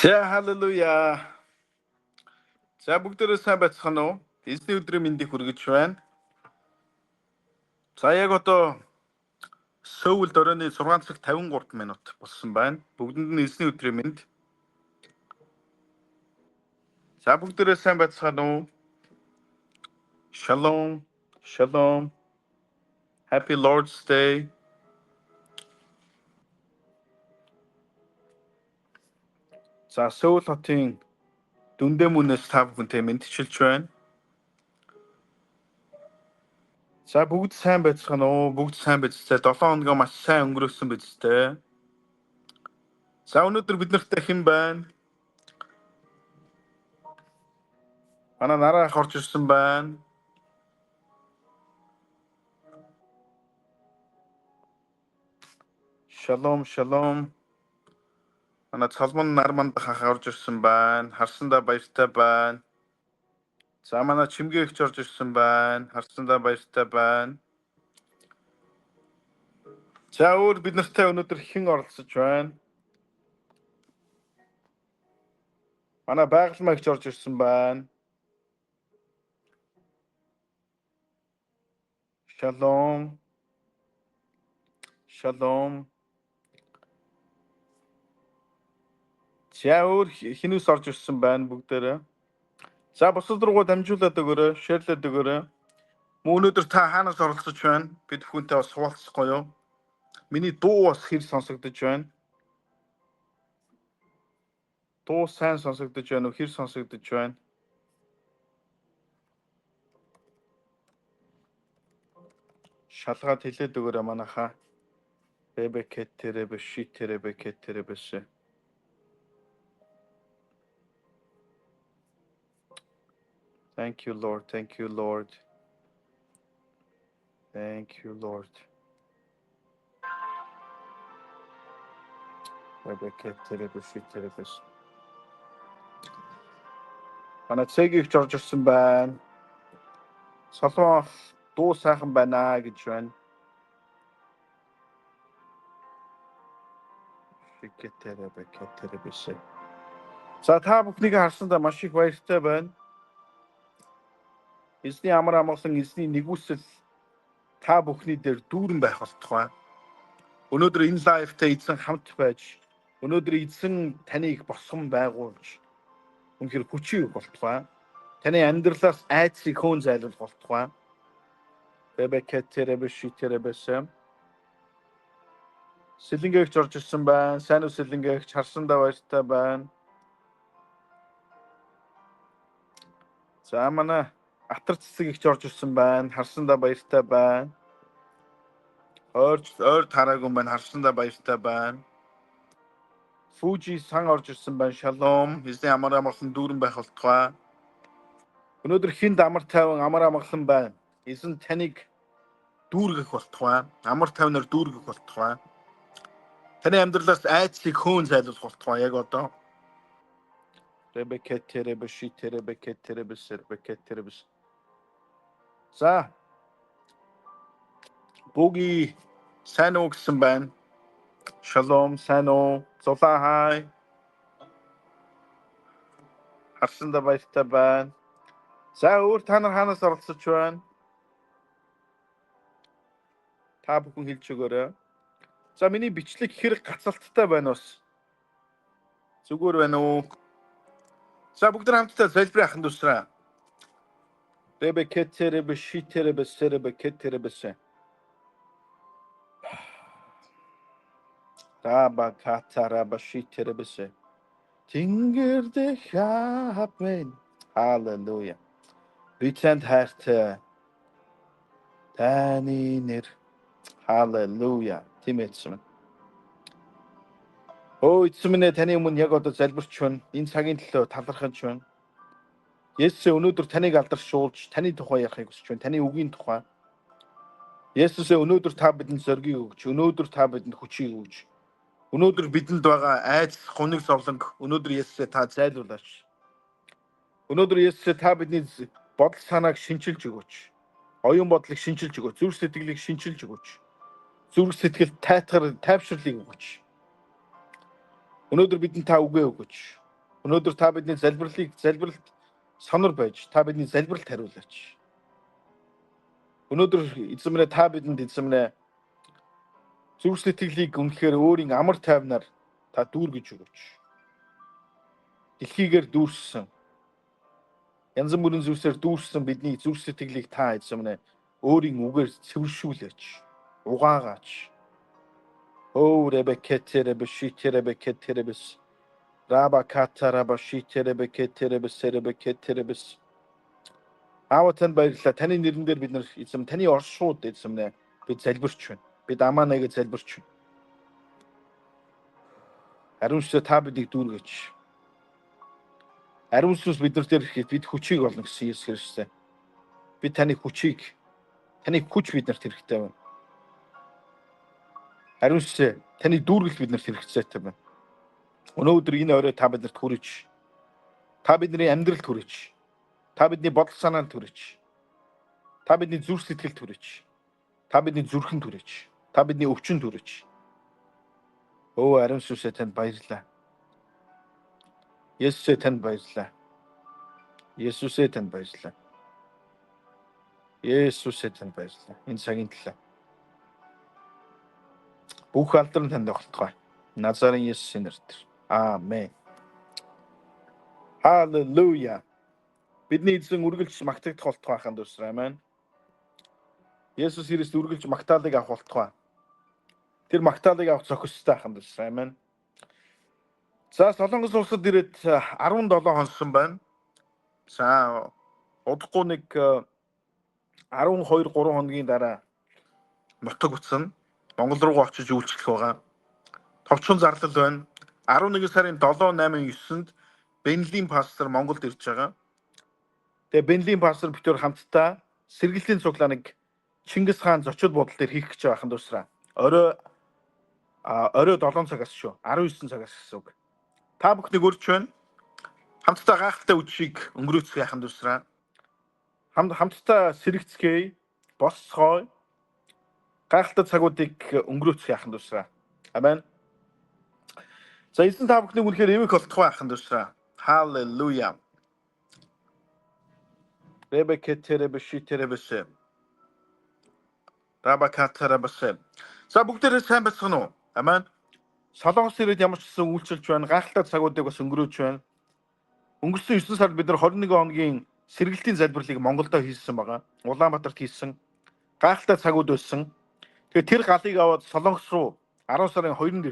За халелуя. За бүгдээрээ сайн байцгаана уу? Эзний өдрийн мэндийг хүргэж байна. За яг одоо Сөүлд оройны 6 цаг 53 минут болсон байна. Бүгдэнд нь эзний өдрийн мэнд. За бүгдээрээ сайн байцгаана уу? Shalom. Shalom. Happy Lord's Day. За Сөүл хотын дүндээ мөнөөс та бүхэнтэй мэдчилж байна. За бүгд сайн байцгаана уу? Бүгд сайн байцтай. 7 хоногоо маш сайн өнгөрөөсөн биз дээ. За өнөөдөр бид нартай хэн байна? Манай нараа ах орж ирсэн байна. Shalom, shalom. Манай цалман нарманд ах орж ирсэн байна. Харсандаа баяртай байна. За манай чимгээгч орж ирсэн байна. Харсандаа баяртай байна. За өөр бид нартай өнөөдөр хэн оролцож байна? Манай байгалмаагч орж ирсэн байна. Shalom. Shalom. За өөр хинүүс орж ирсэн байна бүгдээрээ. За бусад руугаа дамжуулаад өгөөрэй, шеэрлээд өгөөрэй. Өнөөдөр та хаанаас оролцож байна? Бид бүхэнтэй бас хуваалцахгүй юу? Миний дуу бас хэр сонсогдож байна? Дуу сайн сонсогдож байна уу? Хэр сонсогдож байна? Шалгаад хэлээд өгөөрэй манайхаа. Ребекетеребе шитеребекетеребэшэ. Thank you, Lord. Thank you, Lord. Thank you, Lord. Ребекетеребе шитеребэшэ. Манай цэгийг орж ирсэн байна. Солон дуу сайхан байна гэж байна. Шикетеребекетеребэшэ. За та бүхнийг харсандаа маш их баяртай байна. Эзний амар амгалан эзний нэгүсэл та бүхний дээр дүүрэн байх болтугай. Өнөөдөр энэ лайвтай эзэн хамт байж, өнөөдөр эзэн таныг босгон байгуулж, үнэхээр хүчийг өгөх болтугай. Таны амьдралаас айцыг хөөн зайлуулах болтугай. Бебекетеребешитеребэшэ. Сэлэнгээгч орж ирсэн байна. Сайн уу сэлэнгээгч, харсандаа баяртай байна. За манай Атар цэцэгч орж ирсэн байна. Харсандаа баяртай байна. Ойр тараагүй байна. Харсандаа баяртай байна. Фужи сан орж ирсэн байна. Шалом. Эзний амар амгалан дүүрэн байх болтугай. Өнөөдөр хинд амар тайван амар амгалан байна. Эзэн таныг дүүргэх болтугай. Амар тайвнаар дүүргэх болтугай. Таны амьдралаас айцыг хөөн зайлуулах болтугай яг одоо. Ребекетеребешитеребекетеребэшэрбекетеребэш. За. Бүги сайн уу гэсэн байна. Шалом, сайн уу? Зулаа хай. Харсандаа баяртай байна. За өөр та нар хаанаас оролцож байна? Та бүхэн хэлж өгөөрэй. За миний бичлэг хэрэг гацалттай байна бас. Зүгээр байна уу? За бүгд хамтдаа залбираа ахын дусраа. Ребекетеребешитеребэшэрбекетеребэшэ. Табакатарабашитеребэшэ. Тэнгэрдээ хапмен. Халелуя. Битсэнд хайртай. Таны нэр. Халелуя. Тимээдсэн. Өө эзэн минь таны өмнө яг одоо залбирч байна. Энэ цагийн төлөө талархаж байна. Есүс өнөөдөр таныг алдаршуулж, таны тухай ярихыг хүсэж байна. Таны үгийн тухай. Есүс өнөөдөр та бидэнд зориг өгч, өнөөдөр та бидэнд хүчийг өгч. Өнөөдөр бидэнд байгаа айц, хуниг зовлонг өнөөдөр Есүсээ та зайлуулаач. Өнөөдөр Есүсээ та бидний бодол санааг шинчилж өгөөч. Оюун бодлыг шинчилж өгөөч. Зүрх сэтгэлийг шинчилж өгөөч. Зүрх сэтгэл тайтгар тайвширлыг өгөөч. Өнөөдөр бидэнд та үгээ өгөөч. Өнөөдөр та бидний залбиралт сонор байж та бидний залбиралд хариулаач. Өнөөдөр эзэн минь та бидэнд эзэн минь зүрх сэтгэлийг үнэхээр өөрийн амар тайвнаар та дүүргэж өгөөч. Дэлхийгээр дүүрсэн янз бүрийн зүйлсээр дүүрсэн бидний зүрх сэтгэлийг та эзэн минь өөрийн үгээр цэвэршүүлээч, угаагаач. Ребекетеребес Рабакатарабашитеребекетеребес Аава танд баярлалаа. Таны нэрэн дээр бид нар эзэм таны оршууд эзэм нэ бид залбирч байна. Бид амаа нэгэ залбирч байна. Ариун сүнс та бидийг дүүргэж. Ариун сүнс бид нар дээр ирэхэд бид хүчийг олно гэсэн Есүс Христос. Бид таны хүчийг, таны хүч биднэрт хэрэгтэй байна. Ариун сүнс таны дүүргэл биднэрт хэрэгцээтэй байна. Өнөөдөр энэ орой та биднэрт хүрэж, та бидний амьдралд хүрэж, та бидний бодол санаанд хүрэж, та бидний зүрх сэтгэлд хүрэж, та бидний зүрхэнд хүрэж, та бидний өвчнөд хүрэж. Ариун сүнс танд баярлалаа. Есүс танд баярлалаа. Есүс танд баярлалаа. Есүс танд баярлалаа. Энэ цагийн төлөө. Бүх алдар нь танд тогтгоё. Назарын Есүсийн нэрээр. Аамен. Халелуя. Бидний эзэн үргэлж магтагдах болтугай аханд үсрэ. Амен. Есүс Христ үргэлж магтаалыг авах болтугай. Тэр магтаалыг авах зохистой аханд үсрэ. Амен. За Солонгос улсад ирээд 17 хонсон байна. За удахгүй нэг 12-3 хоногийн дараа нутаг утсан Монгол руу очиж үйлчлэх байгаа. Товчхон зарлал байна. 11 сарын 7, 8, 9-нд Бенлийн пастор Монголд ирж байгаа. Тэгээ Бенлийн пастор битүүр хамтдаа сэргэлтийн цуглааныг Чингис хаан зочид бодол дээр хийх гэж байгаа ханд усраа. Орой 7 цагаас шүү. 19 цагаас гэсэн үг. Та бүхнийг урьж байна. Хамтдаа гайхалтай үдшийг өнгөрөөцгөө ханд усраа. Хамтдаа сэрэгцгээе, босцгоё. Гайхалтай цагуудыг өнгөрөөцгөө ханд усраа. Амен. За эзэн та бүхнийг үнэхээр эвэг болтугай ханд усраа. Халелуя. Ребекетеребешитеребесе. Рабакатарабасе. За бүгдээрээ сайн байцгаана уу? Амен. Солонгос ирээд ямар ч гэсэн үйлчилж байна. Гайхалтай цагуудыг бас өнгөрөөж байна. Өнгөрсөн 9 сард бид нар 21 хоногийн сэргэлтийн залбирлыг Монголдо хийсэн байгаа. Улаанбаатарт хийсэн. Гайхалтай цагууд байсан. Тэгээ тэр галыг аваад Солонгос руу 10 сарын 2-нд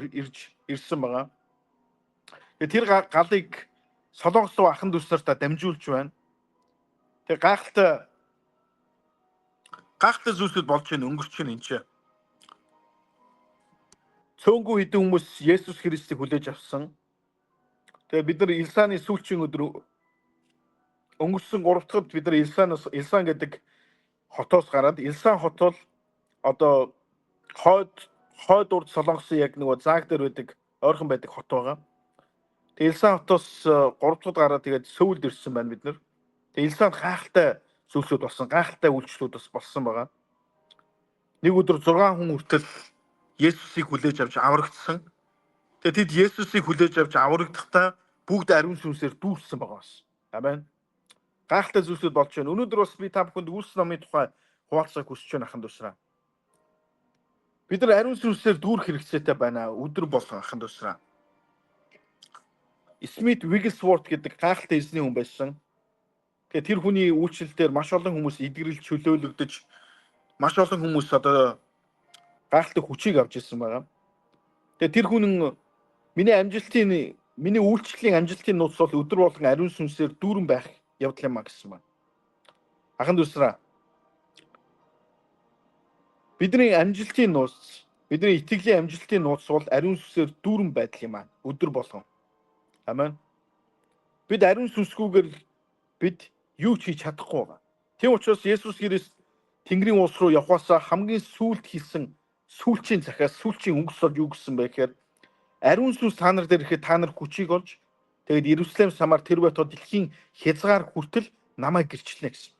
ирсэн байгаа. Тэгээ тэр галыг Солонгос руу ахын дүүсартаа дамжуулж байна. Тэгээ гайхалтай зүйлсүүд болж байна, өнгөрч байна энэ ч. Цөөнгүй хэдэн хүмүүс Есүс Христийг хүлээж авсан. Тэгээ бид нар Илсаны сүүлчийн өдөр өнгөрсөн 3 дахь бид нар Илсан гэдэг хотоос гараад Илсан хот бол одоо хойд урд Солонгосын яг нөгөө зааг дээр байдаг ойрхон байдаг хот байгаа. Тэгээ Илсан хотоос 3 дахь гараад тэгээд Сөүлд ирсэн байна бид нар. Тэгээ Илсанд гайхалтай зүйлсүүд болсон, гайхалтай үйлчлүүд бас болсон байгаа. Нэг өдөр 6 хүн хүртэл Есүсийг хүлээж авч аврагдсан. Тэгээд тэд Есүсийг хүлээж авч аврагдахдаа бүгд ариун сүнсээр дүүрсэн байгаа бас. Амен. Гайхалтай зүйлсүүд болж байна. Өнөөдөр бас би та бүхэнд Үлс номын тухай хуваалцахыг хүсэж байна аханд усраа. Бид нар ариун сүнсээр дүүрэх хэрэгцээтэй байна. Өдөр болгон аханд усраа. Смит Вигглсворт гэдэг гайхалтай эзний хүн байсан. Тэгээд тэр хүний үйлчлэлээр маш олон хүмүүс эдгэрэлж чөлөөлөгдөж маш олон хүмүүс одоо гайхалтай хүчийг авч ирсэн байгаа. Тэгээд тэр хүн миний үйлчлэлийн амжилтын нууц бол өдөр болгон ариун сүнсээр дүүрэн байх явдал юм а гэсэн байна. Аханд усраа. Бидний амжилтын нууц, бидний итгэлийн амжилтын нууц бол ариун сүнсээр дүүрэн байдал юм а. Өдөр болгон. Амен. Бид ариун сүнсгүйгээр бид юу ч хийж чадахгүй байгаа. Тийм учраас Есүс Христ Тэнгэрийн улс руу явхаасаа хамгийн сүүлд хийсэн сүүлчийн захиас сүүлчийн өнгөс бол юу гэсэн бэ гэхээр ариун сүнс та нар дээр ирэхэд та нар хүчийг олж тэгээд Иерусалим самар тэр байтугай дэлхийн хязгаар хүртэл намайг гэрчлэнэ гэсэн.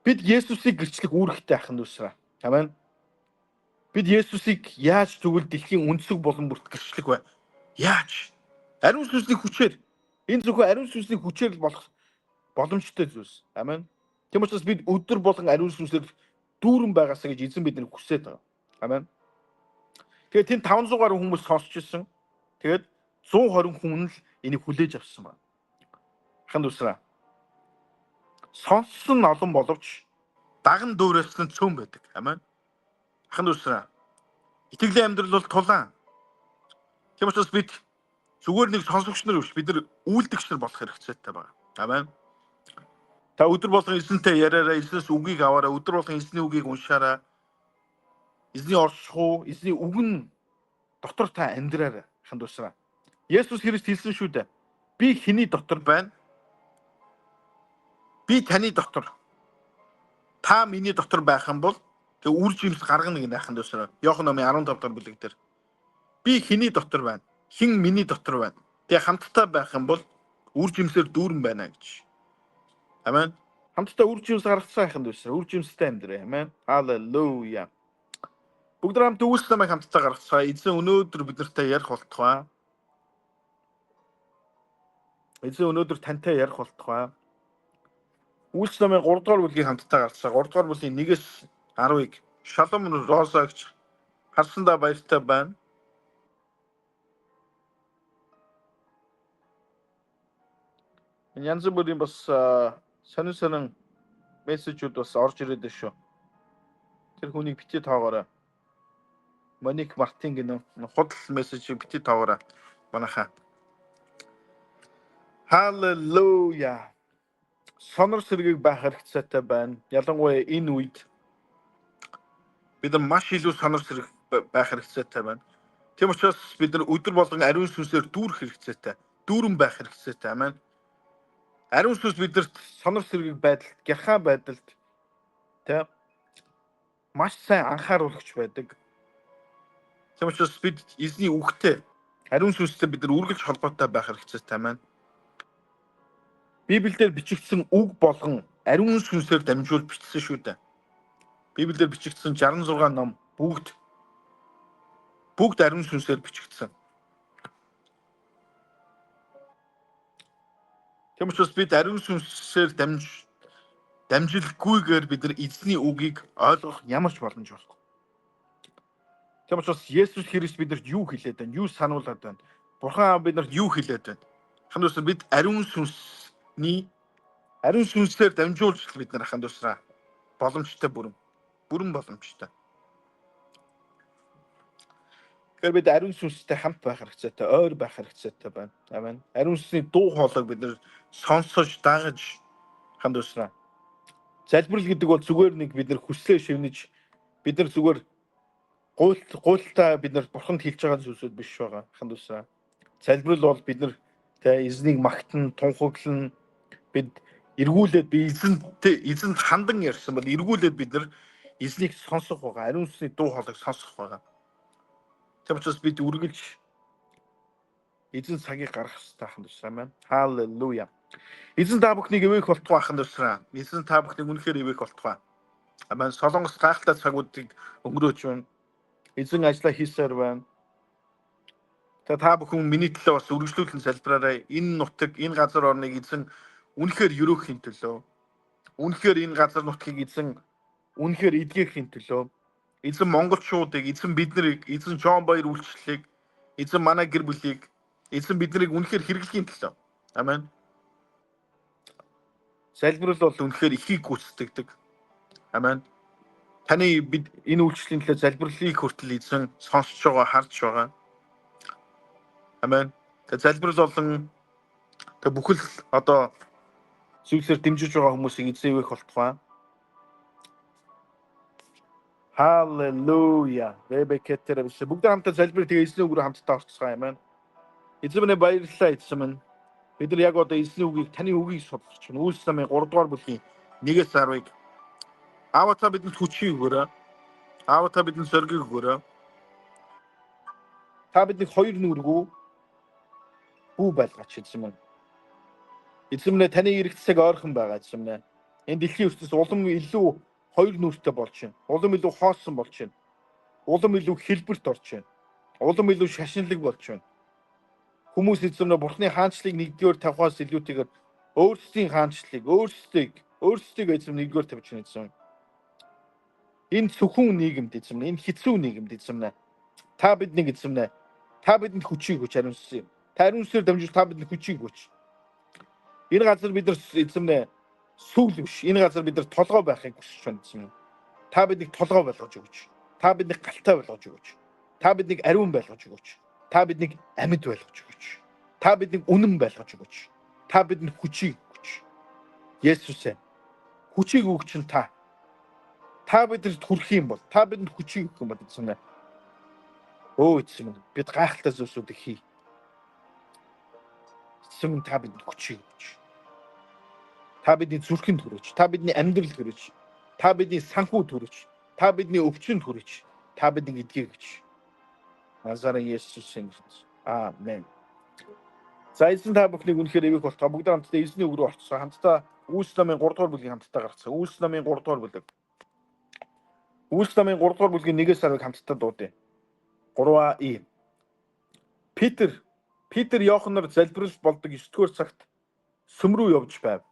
Бид Есүсийг гэрчлэх үүрэгтэй ахын дүүсраа. Амен. Бид Есүсийг яаж тэгвэл дэлхийн өнцөг болон бүрт гэрчлэх вэ? Яаж? Ариун сүнсний хүчээр энэ зөвхөн ариун сүнсний хүчээр л болох боломжтой зүйлс. Амен. Тийм учраас бид өдөр болгон ариун сүнсээр дүүрэн байгаасаа гэж эзэн биднийг хүсээд байгаа. Амен. Тэгээд тэнд 500 гаруй хүмүүс сонсч ирсэн. Тэгээд 120 хүн л энийг хүлээж авсан байна. Ахын дүүсраа. Сонссон нь олон боловч даган дүүрээс нь цөөн байдаг. Амен. Ахын дүүсраа. Итгэлийн амьдрал бол тулаан. Тийм учраас бид зүгээр нэг сонсогч нар биш, бид нар үйлдэгч нар болох хэрэгцээтэй байна. Амен. Та өдөр болгон эзэнтэй яриараа, эзнээс үгийг аваараа, өдөр болгон эзний үгийг уншаараа. Эзний оршихуй, эзний үг нь дотор та амьдраарай. Ахын дүүсраа. Есүс Христ хэлсэн шүү дээ. Би хэний дотор байна? Би таны дотор. Та миний дотор байх юм бол тэг үр жимс гаргана гэнэ ахын дүүсраа. Иохан номын 15 дахь бүлэг дээр. Би хэний дотор байна? Хэн миний дотор байна? Тэг хамтдаа байх юм бол үр жимсээр дүүрэн байна гэж. Амен. Хамтдаа үр жимс гаргацсан ахын дүүсраа. Үр жимстэй амьдрээ. Амен. Халелуя. Бүгд хамт үйлс намайг хамтдаа гаргацгаа. Эзэн өнөөдөр бид нартай ярих болтугай. Эзэн өнөөдөр тантай ярих болтугай. Үйлс намайг 3 дугаар бүлгийг хамтдаа гаргацгаа. 3 дугаар бүлгийн 1-ээс 10-ыг Шалом Роза гэж харсандаа баяртай байна. Янз бүрийн бас сонин мессежүүд бас орж ирээд шүү. Тэр хүнийг бити тоогоорой. Моник Мартин гэнэ худал мессежийг бити тоогоорой. Манайхаа. Халелуя. Сонор сэргийг байх хэрэгцээтэй байна. Ялангуяа энэ үед бид маш илүү сонор сэрэг байх хэрэгцээтэй байна. Тийм учраас бид нар өдөр болгон ариун сүнсээр дүүрэх хэрэгцээтэй. Дүүрэн байх хэрэгцээтэй. Амен. Ариун сүнс бидэрт сонор сэргийг байдалд, гярхаа байдалд тэ маш сайн анхааруулагч байдаг. Тийм учраас бид эзний үгтэй ариун сүнстэй бид нар үргэлж холбоотой байх хэрэгцээтэй байна. Библиэлд бичигдсэн үг болгон ариун сүнсээр дамжуул бичсэн шүү дээ. Библиэлд бичигдсэн 66 ном бүгд ариун сүнсээр бичигдсэн. Тийм учраас бид ариун сүнсээр дамжилгүйгээр бид нар эзний үгийг ойлгох ямар ч боломж байхгүй. Тийм учраас Есүс Христ бидэрт юу хэлээд байна? Юу сануулад байна? Бурхан Аав бидэрт юу хэлээд байна? Хамдус бид ариун сүнсээр дамжуулж бид нар хамдусраа боломжтой бүрэн боломжтой. Тэгэхээр бид ариун сүнстэй хамт байх хэрэгцээтэй, ойр байх хэрэгцээтэй байна. Амен. Ариун сүнсний дуу хоолойг бид нар сонсож, дагаж хамдусраа. Залбирал гэдэг бол зүгээр нэг бид нар хүслээ шивнэж, бид нар зүгээр гуйлтаа бид нар бурханд хэлж байгаа зүйлсүүд биш байгаа. Хамдусраа. Залбирал бол бид нар эзнийг магтан, тунхаглан бид эргүүлээд эзэнд хандан ярьсан бол эргүүлээд бид нар эзнийг сонсох байгаа. Ариун сүнсний дуу хоолойг сонсох байгаа. Тийм учраас бид үргэлж эзэн цагийг гаргах хэрэгтэй ахын дүүсраа. Амен. Халелуя. Эзэн та бүхнийг ивэх болтугай ахын дүүсраа. Эзэн та бүхнийг үнэхээр ивэх болтугай. Амен. Солонгос гайхалтай цагуудыг өнгөрөөж байна. Эзэн ажиллаа хийсээр байна. Та бүхэн миний төлөө бас үргэлжлүүлэн залбираарай. Энэ нутаг, энэ газар орныг эзэн үнэхээр өрөөхийн төлөө. Үнэхээр энэ газар нутгийг эзэн үнэхээр эдгэхийн төлөө. Эзэн монголчуудыг, эзэн биднийг, эзэн Жон Баяр үйлчлэлийг, эзэн манай гэр бүлийг, эзэн биднийг үнэхээр хэрэглэхийн төлөө. Амен. Залбирал бол үнэхээр ихийг гүйцэтгэдэг. Амен. Таны бид энэ үйлчлэлийн төлөө залбирлыг хүртэл эзэн сонсож байгаа, харж байгаа. Амен. Залбирал болон бүхэл одоо зүйлсээр дэмжиж байгаа хүмүүсийг эзэн ивэх болтугай. Халелуя. Ребекетер биш. Бүгд хамтдаа залбирал тэгээ эзний үгээр хамтдаа орцгоо. Амен. Эзэн минь баярлалаа эзэн минь. Бид нар яг одоо эзний үгийг, таны үгийг судалж байна. Үйлс намын 3 дугаар бүлгийн 1-ээс 10-ыг Аава та бидэнд хүчийг өгөөрэй. Аава та бидэнд зориг өгөөрэй. Та биднийг хоёр нүргүү бүү байлгаач эзэн минь. Эзэн минь таны иргэцэг ойрхон байгаа эзэн минь. Энэ дэлхийн ертөнцид улам илүү хоёр нүртэй болж байна. Улам илүү хоосон болж байна. Улам илүү хэлбэрт орж байна. Улам илүү шашинлаг болж байна. Хүмүүс эзэмнэ Бурхны хаанчлалыг нэгдүгээр тавихаас илүүтэйгээр өөрсдийн хаанчлалыг өөрсдийг эзэм нэгдүгээр тавьж нэгсэн. Энэ зөвхөн нийгэмд эзэмнэ. Энэ хэцүү нийгэмд эзэмнэ. Та биднийг эзэмнэ. Та бидэнд хүчийг өгч ариунсаа. Та ариунсаар дамжуулж та бидэнд хүчийг өгч. Энэ газар бид нар эзэмнэ. Сүүл биш. Энэ газар бид нар толгой байхыг хүсэж байна эзэмнэ. Та биднийг толгой болгож өгч. Та биднийг галтай болгож өгч. Та биднийг ариун болгож өгч. Та биднийг амьд болгож өгч. Та биднийг үнэн болгож өгч. Та бидэнд хүчийг өгч. Есүс ээ. Хүчийг өгч нь та. Та бидэнд хүрэх юм бол, та бидэнд хүчийг өгөх юм бол эзэмнэ. Өө эзэмнэ. Бид гайхалтай зүйлсүүдийг хий. Эзэмнэ та бидэнд хүчийг өгч. Та бидний зүрхэнд хүрэж, та бидний амьдралд хүрэж, та бидний санхүү хүрэж, та бидний өвчнөд хүрэж, та бидний эдгийг өгч. Назарын Есүсийн нэрээр. Аамен. За эзэн та бүхнийг үнэхээр эвэг болтгоо. Бүгд хамтдаа эзний үг рүү орцсон. Хамтдаа Үйлс намын 3 дугаар бүлгийн хамтдаа гарцсан. Үйлс намын 3 дугаар бүлэг. Үйлс намын 3 дугаар бүлгийн 1-ээс 10-ыг хамтдаа дуудъя. 3А. Питер Иоханнаар залбирал болдог 9-р цагт сүм рүү явж байв.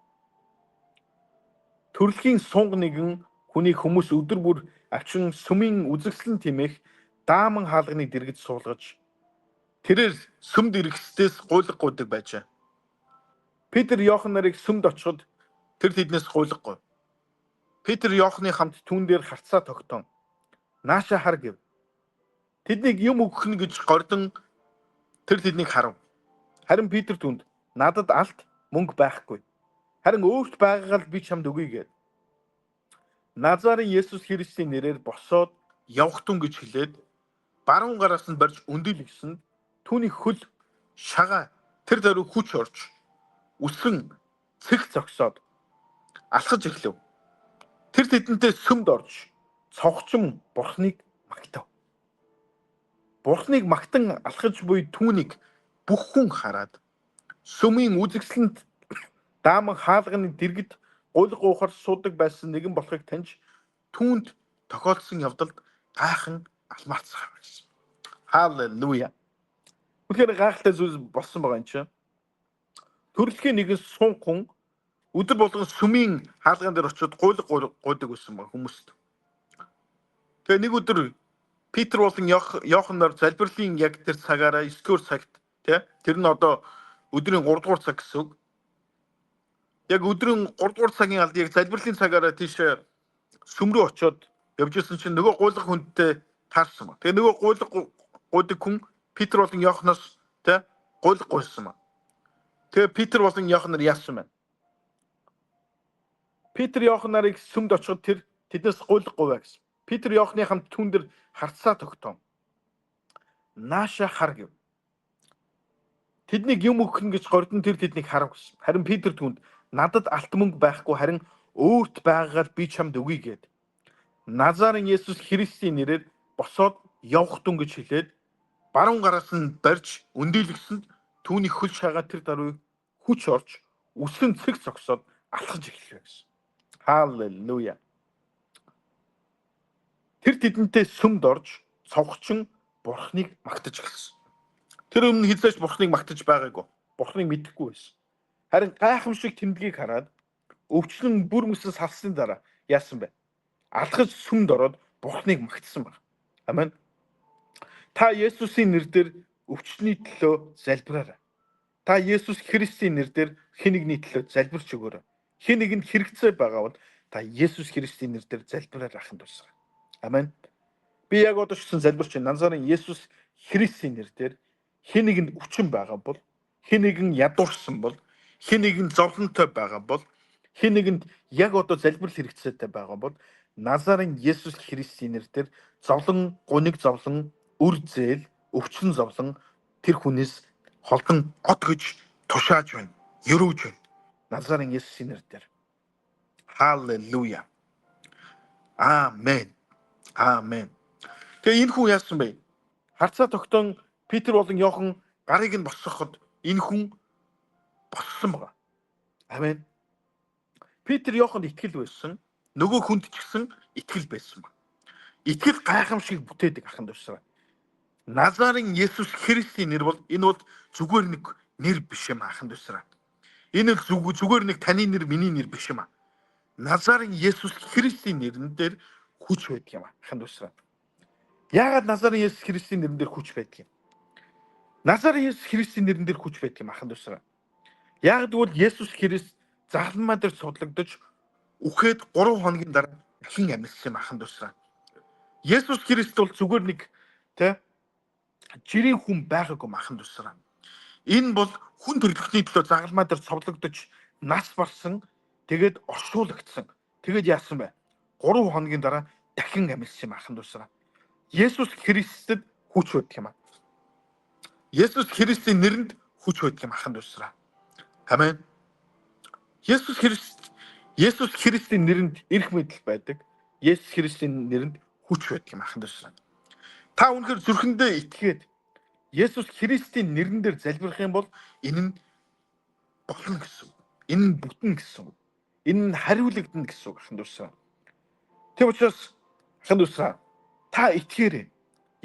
Төрөлхийн сунг нэгэн хүний хүмүүс өдөр бүр авчин сүмийн үзэгслэн тимэх дааман хаалганыг дэргэд суулгаж тэрээр сүмд ирэхстээс гуйлгагүйдэг байжээ. Питер Иоханнарыг сүмд очиход тэр тэднээс гуйлгагүй. Питер Иоханны хамт түүн дээр харцаа тогтоон. Нааша хар гэв. Тэднийг юм өгөх нь гэж гордон тэр тэднийг харав. Харин Питер түнд надад алт мөнгө байхгүй. Харин өөрт байгаагаар би чамд өгье гэв. Назарын Есүс Христийн нэрээр босоод явах тун гэж хэлээд баруун гараас нь барьж өндөлгсөн түүний хөл шагаа тэр даруй хүч орж үсгэн цэг зогсоод алхаж эхлэв. Тэр тэдэнтэй сүмд орж цогцом Бурхныг магтав. Бурхныг магтан алхаж буй түүнийг бүх хүн хараад сүмийн үзэгслэнд дааман хаалганы дэргэд гуйлга уухаар суудаг байсан нэгэн болохыг таньж түүнд тохиолдсон явдалд гайхан алмаарцгаав гэсэн. Халелуя. Үнэхээр гайхалтай зүйл болсон байгаа юм чинь. Төрөлхийн нэгэн сунг хүн өдөр болгон сүмийн хаалган дээр очиод гуйдаг байсан баг хүмүүст. Тэгээ нэг өдөр Питер болон Иоханнаар залбирлын яг тэр цагаараа 9-р цагт тэр нь одоо өдрийн 3 дугаар цаг гэсэн үг. Яг өдрийн 3 дугаар цагийн алд яг залбирлын цагаараа тийш сүм рүү очиод явж исэн чинь нөгөө гуйлга хүнтэй таарсан ба. Тэгээ нөгөө гуйдаг хүн Питер болон Иоханнаас гуйлга гуйсан ба. Тэгээ Питер болон Иоханнаар яасан байна. Питер Иоханнарыг сүмд очиход тэр тэднээс гуйлга гуйваа гэсэн. Питер Иоханны хамт түүн дээр харцаа тогтоон. Нааша хар гэв. Тэднийг юм өгөх нь гэж гордон тэр тэднийг харав гэсэн. Харин Питер түүнд надад алт мөнгө байхгүй харин өөрт байгаагаар би чамд өгье гэд. Назарын Есүс Христийн нэрээр босоод явах тун гэж хэлээд баруун гараас нь барьж өндөлгсөнд түүний хөл шагаа тэр даруй хүч орж үсгэн цэг зогсоод алхаж эхлэв гэсэн. Халелуя. Тэр тэдэнтэй сүмд орж цовхчин Бурхныг магтаж эхэлсэн. Тэр өмнө хизээч Бурхныг магтаж байгаагүй. Бурхныг мэдэхгүй байсан. Харин гайхамшиг тэмдгийг хараад өвчлөн бүр мөсөн салсны дараа яасан бэ? Алхаж сүмд ороод Бурхныг магтсан баг. Амен. Та Есүсийн нэрээр өвчтний төлөө залбираарай. Та Есүс Христийн нэрээр хэн нэгний төлөө залбирч өгөөрэй. Хэн нэгэнд хэрэгцээ байгаа бол та Есүс Христийн нэрээр залбираар ахын тусгай. Амен. Би яг одоо ч гэсэн залбирч байна. Назарын Есүс Христийн нэрээр хэн нэгэнд өвчин байгаа бол, хэн нэгэн ядуурсан бол, хэн нэгэн зовлонтой байгаа бол, хэн нэгэнд яг одоо залбирал хэрэгцээтэй байгаа бол Назарын Есүс Христийн нэрээр зовлон, гуниг зовлон, үр зээл, өвчин зовлон тэр хүнээс холдон от гэж тушааж байна. Ерөөж байна. Назарын Есүсийн нэрээр. Халелуя. Амен. Амен. Тэгээ энэ хүн яасан бэ? Харцаа тогтоон Питер болон Иохан гарыг нь босгоход энэ хүн боссон байгаа. Амен. Питер Иоханд итгэл байсан. Нөгөө хүнд ч гэсэн итгэл байсан баг. Итгэл гайхамшиг бүтээдэг ахын тусгай. Назарын Есүс Христийн нэр бол энэ бол зүгээр нэг нэр биш юм ахын дүүсраа. Энэ зүгээр нэг таны нэр, миний нэр биш юм аа. Назарын Есүс Христийн нэрэн дээр хүч байдаг юм ахын дүүсраа. Яагаад Назарын Есүс Христийн нэрэн дээр хүч байдаг юм? Назарын Есүс Христийн нэрэн дээр хүч байдаг юм ахын дүүсраа. Яагаад гэвэл Есүс Христ загламаа дээр судлагдаж үхээд 3 хоногийн дараа дахин амьдсан юм ахын дүүсраа. Есүс Христ бол зүгээр нэг жирийн хүн байгаагүй ахын дүүсраа. Энэ бол хүн төрлөختний төлөө загламаа дээр цовлогдож нас барсан, тэгээд оршуулгдсан. Тэгээд яасан бэ? 3 хоногийн дараа дахин амьдсан юм ахын дүүсраа. Есүс Христэд хүч байдаг юм аа. Есүс Христийн нэрэнд хүч байдаг юм ахын дүүсраа. Амен. Есүс Христийн нэрэнд эрх мэдэл байдаг. Есүс Христийн нэрэнд хүч байдаг юм ахын дүүсраа. Та үнэхээр зүрхэндээ итгээд Есүс Христийн нэрэн дээр залбирах юм бол энэ нь болно гэсэн. Энэ нь бүтэн гэсэн. Энэ нь хариулагдана гэсэн ахын дүүсраа. Тэв учраас ахын дүүсраа та итгээрэй.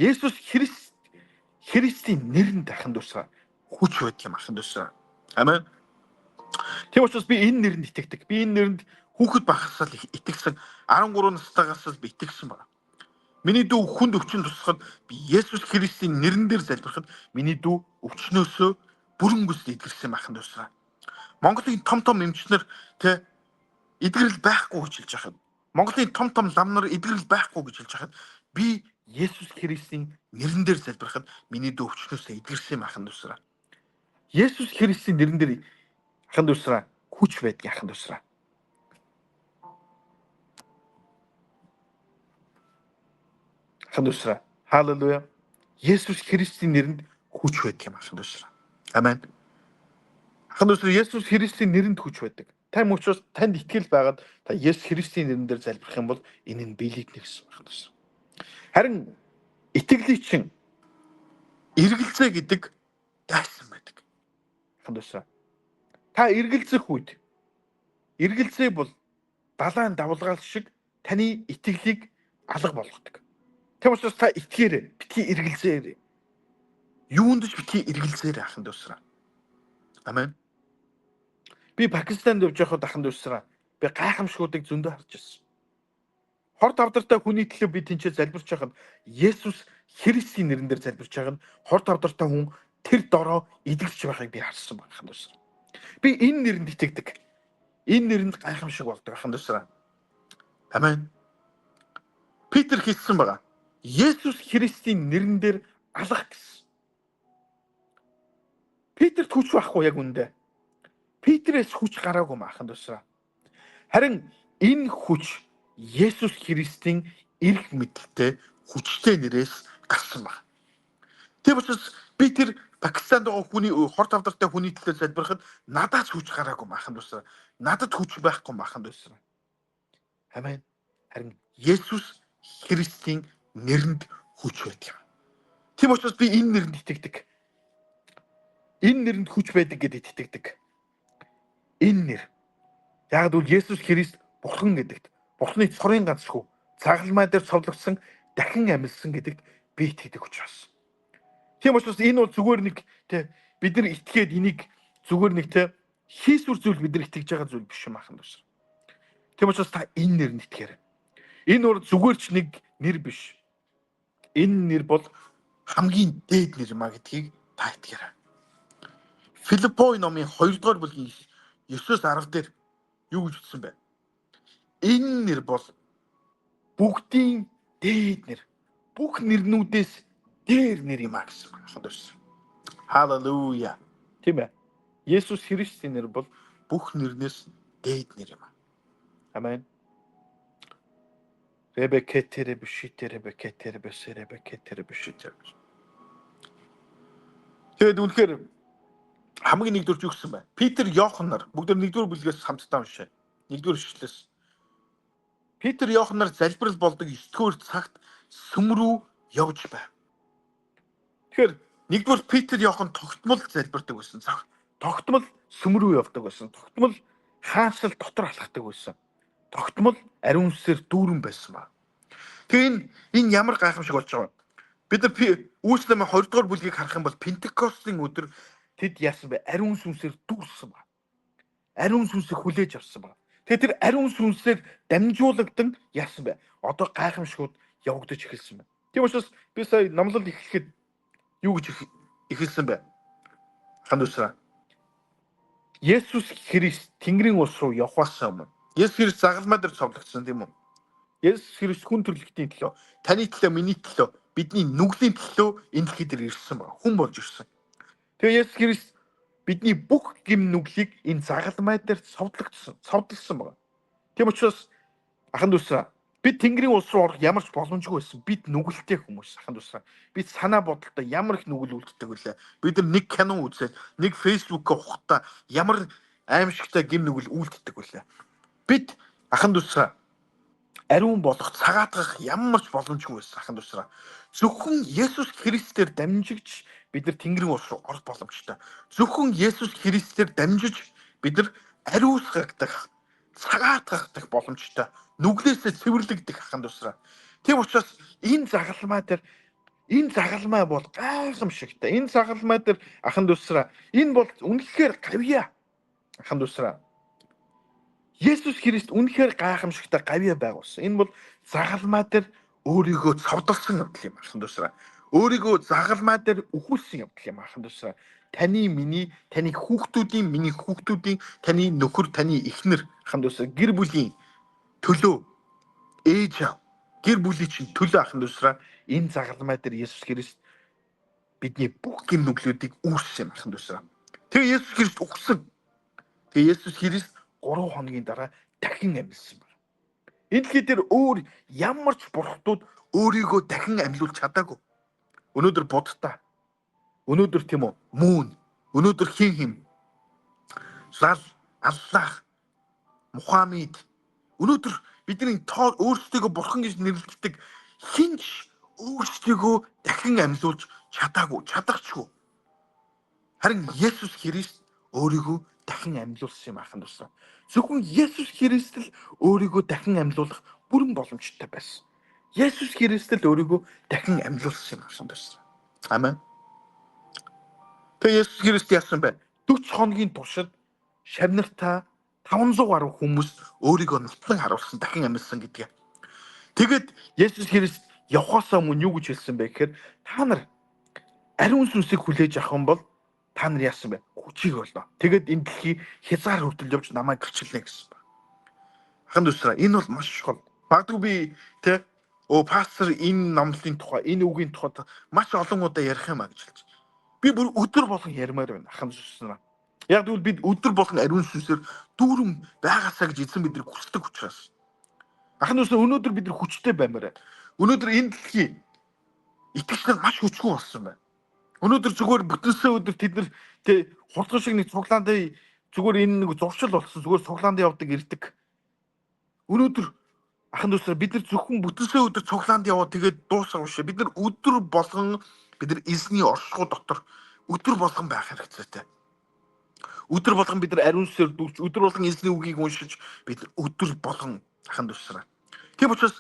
Есүс Христийн нэрэнд ахын дүүсраа хүч байдаг юм ахын дүүсраа. Амен. Тэв учраас би энэ нэрэнд итгэдэг. Би энэ нэрэнд хүүхэд багасаа л итгэсэн. 13 настайгаас л би итгэсэн байна. Миний дүү хүнд өвчин тусахад би Есүс Христийн нэрэн дээр залбирахад миний дүү өвчнөөсөө бүрэн гүйцэд эдгэрсэн ахын дүүсраа. Монголын том эмчнэр эдгэрэл байхгүй гэж хэлж байхад, Монголын том лам нар эдгэрэл байхгүй гэж хэлж байхад би Есүс Христийн нэрэн дээр залбирахад миний дүү өвчнөөсөө эдгэрсэн ахын дүүсраа. Есүс Христийн нэрэн дээр ахын дүүсраа хүч байдаг ахын дүүсраа. Ахын дүүсраа. Халелуя. Есүс Христийн нэрэнд хүч байдаг юм ахын дүүсраа. Амен. Ахын дүүсраа Есүс Христийн нэрэнд хүч байдаг. Тань учраас танд итгэл байгаад та Есүс Христийн нэрэн дээр залбирах юм бол энэ нь биелэгдэнэ гэсэн ахын дүүсраа. Харин итгэлийн чинь эргэлзээ гэдэг дайсан байдаг. Ахын дүүсраа. Та эргэлзэх үед эргэлзээ бол далайн давлгаал шиг таны итгэлийг алга болгодог. Тэм учраас та итгээрэй, битгий эргэлзээрэй. Юунд ч битгий эргэлзээрэй ахын дүүсраа. Амен. Би Пакистанд явж байхад ахын дүүсраа би гайхамшгуудыг зөндөө харж ирсэн. Хор тавдартай хүний төлөө би тэнцээ залбирч байхад Есүс Христийн нэрэн дээр залбирч байхад хор тавдартай хүн тэр дороо эдгэрч байхыг би харсан байна ахын дүүсраа. Би энэ нэрэнд итгэдэг. Энэ нэрэнд гайхамшиг болдог ахын дүүсраа. Амен. Питер хэлсэн байгаа. Есүс Христийн нэрэн дээр алах гэсэн. Питерт хүч байхгүй яг үндэ. Питерээс хүч гараагүй ахын дүүсраа. Харин энэ хүч Есүс Христийн эрх мэдэлтэй хүчтэй нэрээс гарсан байна. Тэв учраас би тэр Пакистанд байгаа хүний хор тавдартай хүний төлөө залбирахад надаас хүч гараагүй ахын дүүсраа. Надад хүч байхгүй ахын дүүсраа. Амен. Харин Есүс Христийн нэрэнд хүч байдаг. Тийм учраас би энэ нэрэнд итгэдэг. Энэ нэрэнд хүч байдаг гэдэгт итгэдэг. Энэ нэр. Яг л Есүс Христ Бурхан гэдэгт, Бурханы цорын ганц хүү, цагламай дээр цовлогдсон, дахин амьдсан гэдэгт би итгэдэг учраас. Тийм учраас энэ бол зүгээр нэг бид нар итгээд энийг зүгээр нэг хийсвэр зүйл бид нар итгэж байгаа зүйл биш юм ахын дүүсраа. Тийм учраас та энэ нэрэнд итгээрэй. Энэ бол зүгээр ч нэг нэр биш. Энэ нэр бол хамгийн дээд нэр маа гэдгийг та итгээрэй. Филиппой номын 2 дугаар бүлгийн 9-10 дээр юу гэж хэлсэн бэ? Энэ нэр бол бүгдийн дээд нэр. Бүх нэрнүүдээс дээр нэр юм аа гэсэн байна. Халелуя. Тийм ээ. Есүс Христийн нэр бол бүх нэрнээс дээд нэр юм аа. Амен. Ребекетере бишитере бекетере бесере бекетере бишитер. Тэгээд үнэхээр хамгийн нэгдүгээр юу гэсэн бэ? Питер, Иохан нар бүгд нэгдүгээр бүлгээс хамтдаа уншаа. Нэгдүгээр ишлээс. Питер, Иохан нар залбирал болдог 9-р цагт сүм рүү явж байв. Тэгэхээр нэгдүгээр Питер, Иохан тогтмол залбирдаг байсан. Тогтмол сүм рүү явдаг байсан. Тогтмол хаанчл дотор алхдаг байсан. Тогтмол ариун сүсээр дүүрэн байсан ба. Тэгээ энэ ямар гайхамшиг болж байгаа вэ? Бид нар Үйлс намын 2 дугаар бүлгийг харах юм бол Пентекостын өдөр тэд яасан бэ? Ариун сүнсээр дүүрсэн ба. Ариун сүнсийг хүлээж авсан ба. Тэгээд тэр ариун сүнсээр дамжуулагдсан яасан бэ? Одоо гайхамшгууд явагдаж эхэлсэн байна. Тийм учраас би сая номлол эхлэхэд юу гэж эхэлсэн бэ? Хандуусаа. Есүс Христ Тэнгэрийн улс руу явахаас өмнө Есүс Христ загалмай дээр цовлогдсон тийм үү? Есүс Христ хүн төрлөختийн төлөө, таны төлөө, миний төлөө, бидний нүглийн төлөө энэ дэлхий дээр ирсэн ба. Хүн болж ирсэн. Тэгээ Есүс Христ бидний бүх гим нүглийг энэ загалмай дээр цовдлсон байна. Тийм учраас аханд үсэ бид Тэнгэрийн улс руу орох ямар ч боломжгүй байсан. Бид нүгэлтэй хүмүүс аханд үсэ. Бид санаа бодолтой ямар их нүгэл үлддэг вүлээ. Бид нар нэг кино үзээд, нэг фэйсбүүкээ ухтаа ямар аимшигтай гим нүгэл үлддэг вүлээ. Бид аханд үсэ ариун болох цагаатгах ямар ч боломжгүй байсан аханд үсэ. Зөвхөн Есүс Христээр дамжигч бид нар Тэнгэрийн улс руу орох боломжтой. Зөвхөн Есүс Христээр дамжиж бид нар ариусгагдах, цагаатгах боломжтой. Нүглээсээ цэвэрлэгдэх аханд үсэ. Тийм учраас энэ загалмай бол гайхамшигтай. Энэ загалмай дээр аханд үсэ энэ бол үнэхээр гавьяа аханд үсэ. Есүс Христ үнэхээр гайхамшигтай гавьяа байгуулсан. Энэ бол загалмай дээр өөрийгөө цовдлсон явдал юм аханд үсэ. Өөрийгөө загалмай дээр үхүүлсэн явдал юм аханд үсэ. Таны миний, таны хүүхдүүдийн, миний хүүхдүүдийн, таны нөхөр, таны эхнэр аханд үсэ гэр бүлийн төлөө ээж аав гэр бүлийн чинь төлөө аханд үсэ энэ загалмай дээр Есүс Христ бидний бүх гим нүглүүдийг үүссэн юм аханд үсэ. Тэгээ Есүс Христ үхсэн. Тэгээ Есүс Христ 3 хоногийн дараа дахин амьдсан байна. Энэ дэлхий дээр өөр ямар ч бурхтууд өөрийгөө дахин амьлуулж чадаагүй. Өнөөдөр Будда, өнөөдөр тийм үү Мөн, өнөөдөр хин Лал, Аллах, Мухаммед, өнөөдөр бидний өөрсдийгөө бурхан гэж нэрлэдэг хинч өөрсдийгөө дахин амьлуулж чадаагүй, чадахчгүй. Харин Есүс Христ өөрийгөө дахин амьлуулсан юм аханд үсэ. Зөвхөн Есүс Христ л өөрийгөө дахин амьлуулах бүрэн боломжтой байсан. Есүс Христ л өөрийгөө дахин амьлуулсан юм аханд үсэ. Амен. Тэгээ Есүс Христ яасан бэ? 40 хоногийн туршид шавнартаа 500 гаруй хүмүүс өөрийгөө нотлон харуулсан, дахин амьдсан гэдгээ. Тэгэд Есүс Христ явхаас өмнө юу гэж хэлсэн бэ гэхээр та нар ариун сүнсийг хүлээж авах юм бол та нар яасан бэ? Хүчийг олно. Тэгэд энэ дэлхий хязгаар хүртэл явж намайг гэрчлэнэ гэсэн ба. Аханд үсэ энэ бол маш чухал. Магадгүй би пастор энэ номлолын тухай, энэ үгийн тухай маш олон удаа ярих юм а гэж хэлж. Би бүр өдөр болгон ярмаар байна аханд үсэ. Яг тэгвэл бид өдөр болгон ариун сүнсээр дүүрэн байгаасаа гэж эзэн биднийг хүсдэг учраас. Аханд үсэ өнөөдөр бид нар хүчтэй баймаар байна. Өнөөдөр энэ дэлхий итгэж нар маш хүчгүй болсон байна. Өнөөдөр зүгээр бүтэнсээ өдөр тэд нар хурдхан шиг нэг цуглаанд зүгээр энэ нэг зуршил болсон зүгээр цуглаанд явдаг ирдэг. Өнөөдөр аханд үсэ бид нар зөвхөн бүтэнсээ өдөр цуглаанд яваад тэгээд дуусах биш. Бид нар өдөр болгон бид нар эзний оршихуй дотор өдөр болгон байх хэрэгцээтэй. Өдөр болгон бид нар ариун сүнсээр дүүрч өдөр болгон эзний үгийг уншиж бид нар өдөр болгон аханд үсэ. Тийм учраас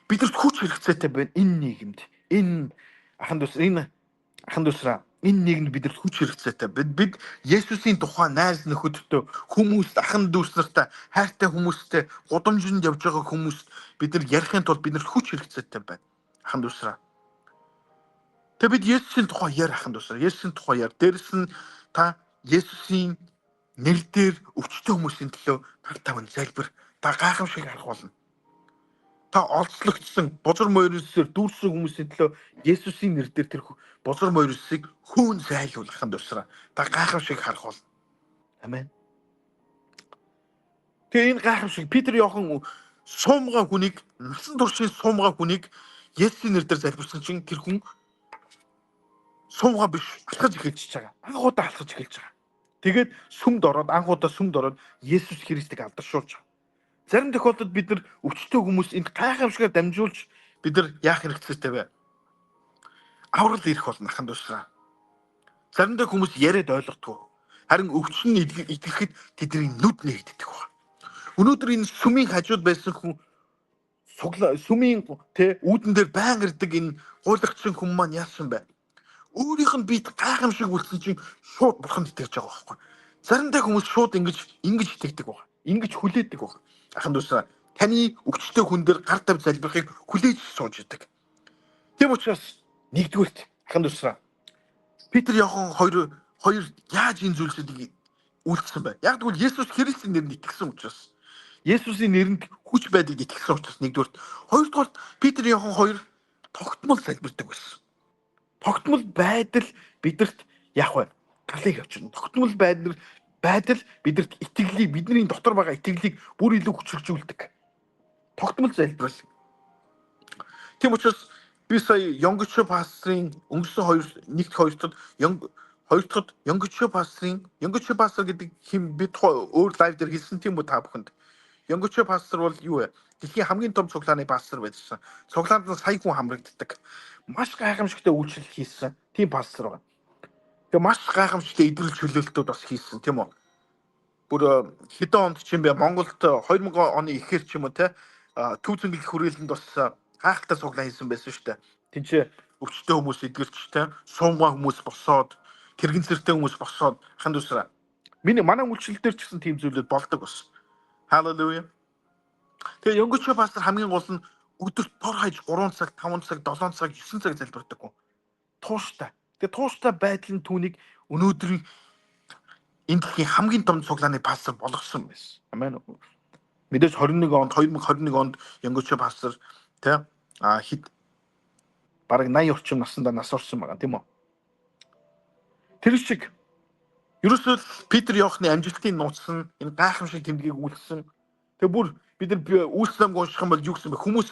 бидэрт хүч хэрэгцээтэй байна энэ нийгэмд. Энэ аханд үсэ энэ нийгэмд бидэрт хүч хэрэгцээтэй. Бид Есүсийн тухай найз нөхөдтэй хүмүүст аханд дүүс нартай хайртай хүмүүстэй гудамжинд явж байгаа хүмүүст бид нар ярихын тулд бидэрт хүч хэрэгцээтэй байна. Аханд үсэ. Тэгээ бид Есүсийн тухай ярих аханд үсэ. Есүсийн тухай яар. Дээрс нь та Есүсийн нэрээр өвчтөе хүмүүсийн төлөө таван залбир. Та гайхамшиг харах болно. Та олзлогдсон бузар морьсоор дүүрсэн хүмүүсийн төлөө Есүсийн нэрээр тэр бузар морьсыг хөөн зайлуулах аханд үсэ. Та гайхамшиг харах болно. Амен. Тэгээ энэ гайхамшиг Петр Иохан суумгай хүнийг насан туршийн суумгай хүнийг Есүсийн нэрээр залбирсан чинь тэр хүн суумгай биш алхаж эхэлж байгаа. Анхудаа алхаж эхэлж байгаа. Тэгээд анхудаа сүмд ороод Есүс Христийг алдаршуулж байгаа. Зарим тохиолдолд бид нар өвчтөе хүмүүс энд гайхамшигаар дамжуулж бид нар яах хэрэгцээтэй вэ? Аврал ирэх болно аханд үсэ. Заримдаа хүмүүс яриад ойлгохгүй. Харин өвчин нь идэхэд тэдний нүд нэгддэг байна. Өнөөдөр энэ сүмийн хажууд байсан хүн сүмийн тэ үүдэн дээр баян ирдэг энэ гуйлагчин хүмүүс маань яасан бэ? Өөрийнх нь бит гайхамшиг үлдсэн чинь шууд бурханд итгэж байгаа байхгүй. Заримдаа хүмүүс шууд ингэж итгэдэг байна. Ингэж хүлээдэг байна. Ахын дүүсээ таны өвчтөе хүн дээр гар тавь залбирахыг хүлээж сууж идэг. Тийм учраас нэгдүгürt ахын дүүсээ Петр Иохан хоёр яаж энэ зүйлсүүдийг үлдсэн бэ? Яг тэгвэл Есүс Христийн нэрнд итгэсэн учраас. Есүсийн нэрэнд хүч байдгийг итгэсэн учраас нэгдүгürt. Хоёрдугаар Петр Иохан хоёр тогтмол залбирдаг байсан. Тогтмол байдал бидэрт яах вэ? Галыг авчирна. Тогтмол байдал бидэрт итгэлийг, бидний дотор байгаа итгэлийг бүр илүү хүчрхжүүлдэг. Тогтмол залбирал. Тийм учраас би сая Ёнгочо пастрын өнгөрсөн 2 дахь Ёнгочо пастор гэдэг хим бид өөр лайв дээр хэлсэн тийм үү та бүхэнд. Ёнгочо пастор бол юу вэ? Дэлхийн хамгийн том цуглааны пастор байсан. Цуглаанд нь сая хүн хамрагддаг. Маш гайхамшигтай үйлчлэл хийсэн тийм пастор байна. Тэгээ маш гайхамшигтай идэвхтэй чөлөөлтүүд бас хийсэн тийм үү? Бүр хэдэн онд ч юм бэ Монголд 2000 оны ихэр ч юм уу те төв зөнгөлөх хүрээлэнд бас гайхалтай цуглаан хийсэн байсан шүү дээ. Тинчээ өвчтөе хүмүүс эдгэрч те суумгаа хүмүүс босоод тэрэгэн цэртэй хүмүүс босоод ханд усраа. Манай үйлчлэл дээр ч гэсэн тийм зүйлүүд болдог бас. Халелуя. Тэгээ Ёнгочо пастор хамгийн гол нь өдөрт тор хаяж 3 цаг, 5 цаг, 7 цаг, 9 цаг залбирдаг хүн. Тууштай. Тэгээ тууштай байдал нь түүнийг өнөөдрийн энэ дэлхийн хамгийн том цуглааны пастор болгосон байсан. Амен. Мэдээж 2021 онд Ёнгочо пастор тэ хэд бараг 80 орчим наснда нас орсон байгаа тийм үү. Тэр шиг ерөөсөө Петр Иохны амжилтын нууц нь энэ гайхамшиг тэмдгийг үйлдсэн. Тэгээ бүр бид нар үйлс намг унших юм бол юу гэсэн бэ? Хүмүүс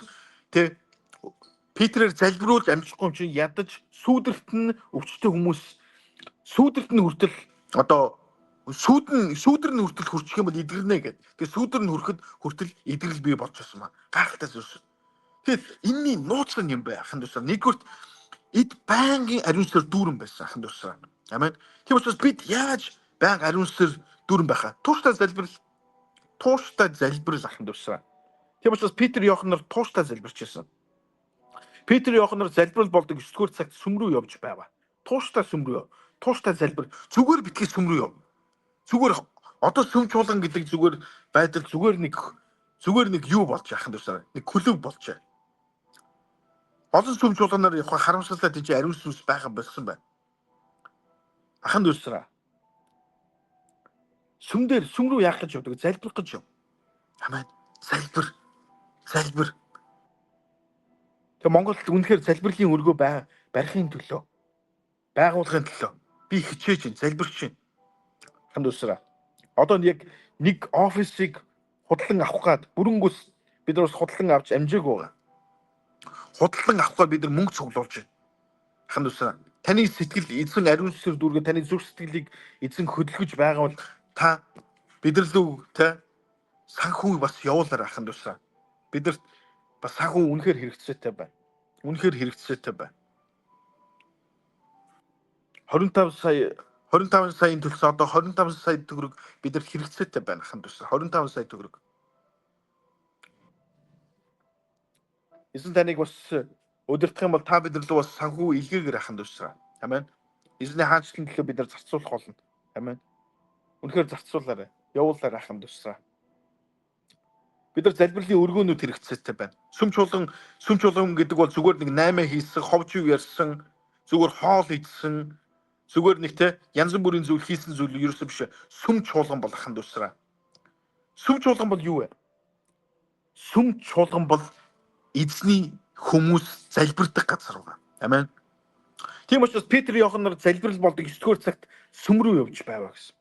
тэ Петрээр залбируулж амжихгүй юм чинь ядаж сүүдэрт нь өвчтөе хүмүүс сүүдэрт нь хүртэл одоо сүүдэр нь хүртэл хүрчих юм бол эдгэрнэ гэдэг. Тэгээ сүүдэр нь хүртэл эдгэрэл бий болж байсан маа. Гайхалтай зүйлс. Тэгэхээр энэний нууц нь юм бэ ахын дүүсээ. Нэгдүгээр эд байнгын ариун сүр дүүрэн байсан ахын дүүсээ. Амен. Тийм учраас бид яаж байнга ариун сүр дүүрэн байхаа? Тууштай залбирал ахын дүүсээ. Тийм учраас Петр Иоханор тууштай залбирч байсан. Петр Иоханор залбирал болдог 9-р цагт сүм рүү явж байва. Тууштай сүм рүү. Тууштай залбир. Зүгээр битгий сүм рүү яв. Зүгээр одоо сүм чуулган гэдэг зүгээр байдал зүгээр нэг юу болж ахын дүүсээ. Нэг клуб болж. Олон сүм чуулганаар явах харамсалтай тийч ариун сүнс байгаа болсон байна. Ахын дүүсээ. Сүм рүү яах гэж явдаг? Залбирах гэж яв. Амен. Залбир. Тэгээ Монголд үнэхээр залбирлын өргөө барихын төлөө байгуулахын төлөө би хичээж чинь залбирч чинь. Ахын дүүсээ. Одоо яг нэг офисыг худалдан авах гад бүрэнгүүс бид нар худалдан авч амжааг байгаа. Худалдан авах гад бид нар мөнгө цуглуулж байна. Ахын дүүсээ. Таны сэтгэл эзэн ариун сүр дүүргээ таны зүрх сэтгэлийг эзэн хөдөлгөж байгаа бол та бидэрлүү те санхүү бас явуулаар ахын дүүсээ. Бидэрт бас санхүү үнэхээр хэрэгцээтэй байна. 25 саяын төлс одоо 25 сая төгрөг бидэрт хэрэгцээтэй байна ахын дүүсээ. 25 сая төгрөг. Эзэн таныг бас удирдах юм бол та бидэрлүү бас санхүү илгээгээр ахын дүүсээ. Амен. Эзний хаанчлалын төлөө бид нар зарцуулах болно. Амен. Үнэхээр зарцуулаарай. Явуулаарай ахын дүүсээ. Бид нар залбирлын өргөөнүүд хэрэгцээтэй байна. Сүм чуулган гэдэг бол зүгээр нэг 8 хийсэн, ховж юу ярьсан, зүгээр хоол идсэн, зүгээр нэг те янз бүрийн зүйл хийсэн зүйл ерөөсөө биш. Сүм чуулган бол ахын дүүсээ. Сүм чуулган бол юу вэ? Сүм чуулган бол эзний хүмүүс залбирдаг газар байна. Амен. Тийм учраас Петр Иоханор залбирал болдог 9-р цагт сүм рүү явж байваа гэсэн.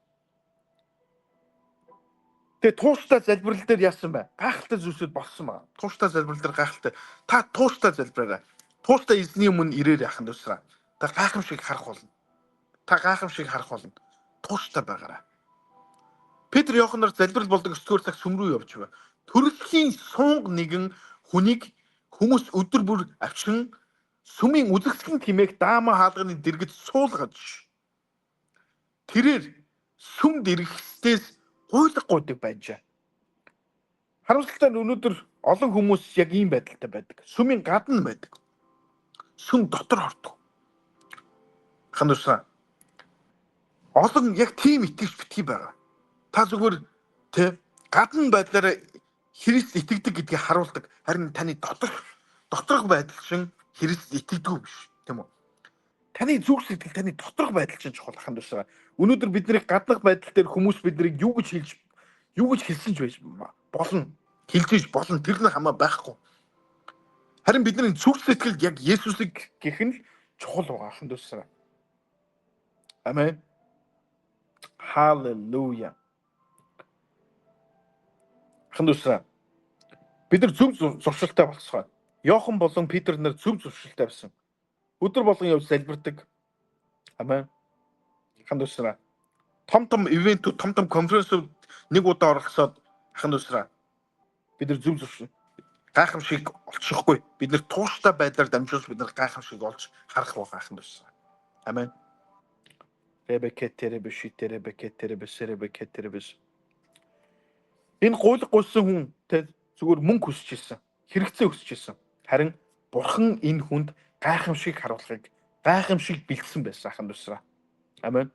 Тэгээ тууштай залбирал дээр яасан бэ? Гайхалтай зүйлсүүд болсон байна. Тууштай залбирал дээр гайхалтай. Та тууштай залбираарай. Тууштай эзний өмнө ирээрэй ахын дүүсээ. Та гайхамшиг харах болно. Тууштай байгаарай. Петр Иоханор залбирал болдог 9-р цагт сүм рүү явж байв. Төрөлхийн сунг нэгэн хүнийг хүмүүс өдөр бүр авчин сүмийн үзэгсгэн тимээх даама хаалганы дэргэд суулгаж тэрээр сүмд ирэхстээс гуйлах гуйдаг байжээ. Харамсалтай нь өнөөдөр Олон хүмүүс яг ийм байдалтай байдаг. Сүмийн гадна байдаг. Сүм дотор ордог. Хандуусаа. Олон яг тийм итгэж битгий байгаа. Та зүгээр гадна байдлаараа Христ итгэдэг гэдгийг харуулдаг. Харин таны доторх байдал шин Христ итгэдэг биш. Тийм үү? Таны зүрх сэтгэл таны доторх байдал чинь чухал хандуусаа. Өнөөдөр бидний гаднах байдал дээр хүмүүс биднийг юу гэж хэлсэн ч байж болно. Хэлж болно. Тэр нь хамаа байхгүй. Харин бидний зүрх сэтгэл яг Есүсийг гэх нь чухал байгаа хандуусаа. Амен. Халелуя. Хандуусаа. Бид нар зөв зуршилтай болцгоо. Йохан болон Петр нар зөв зуршилтай байсан. Өдөр болгон явж залбирдаг. Амен. Хандуусаа. Том ивентүүд, том конференсүүд нэг удаа оролцоод хандуусаа. Бид нар зөв зуршил гайхамшиг олчихгүй. Бид нар тууштай байдлаар дамжуулж бид нар гайхамшиг олж харах байгаа хандуусаа. Амен. Энэ гуйлг гуйсан хүн зүгээр мөнгө хүсэж ирсэн. Хэрэгцээ хүсэж ирсэн. Харин Бурхан энэ хүнд гайхамшиг харуулахыг гайхамшиг бэлдсэн байсан хандуусаа. Амен.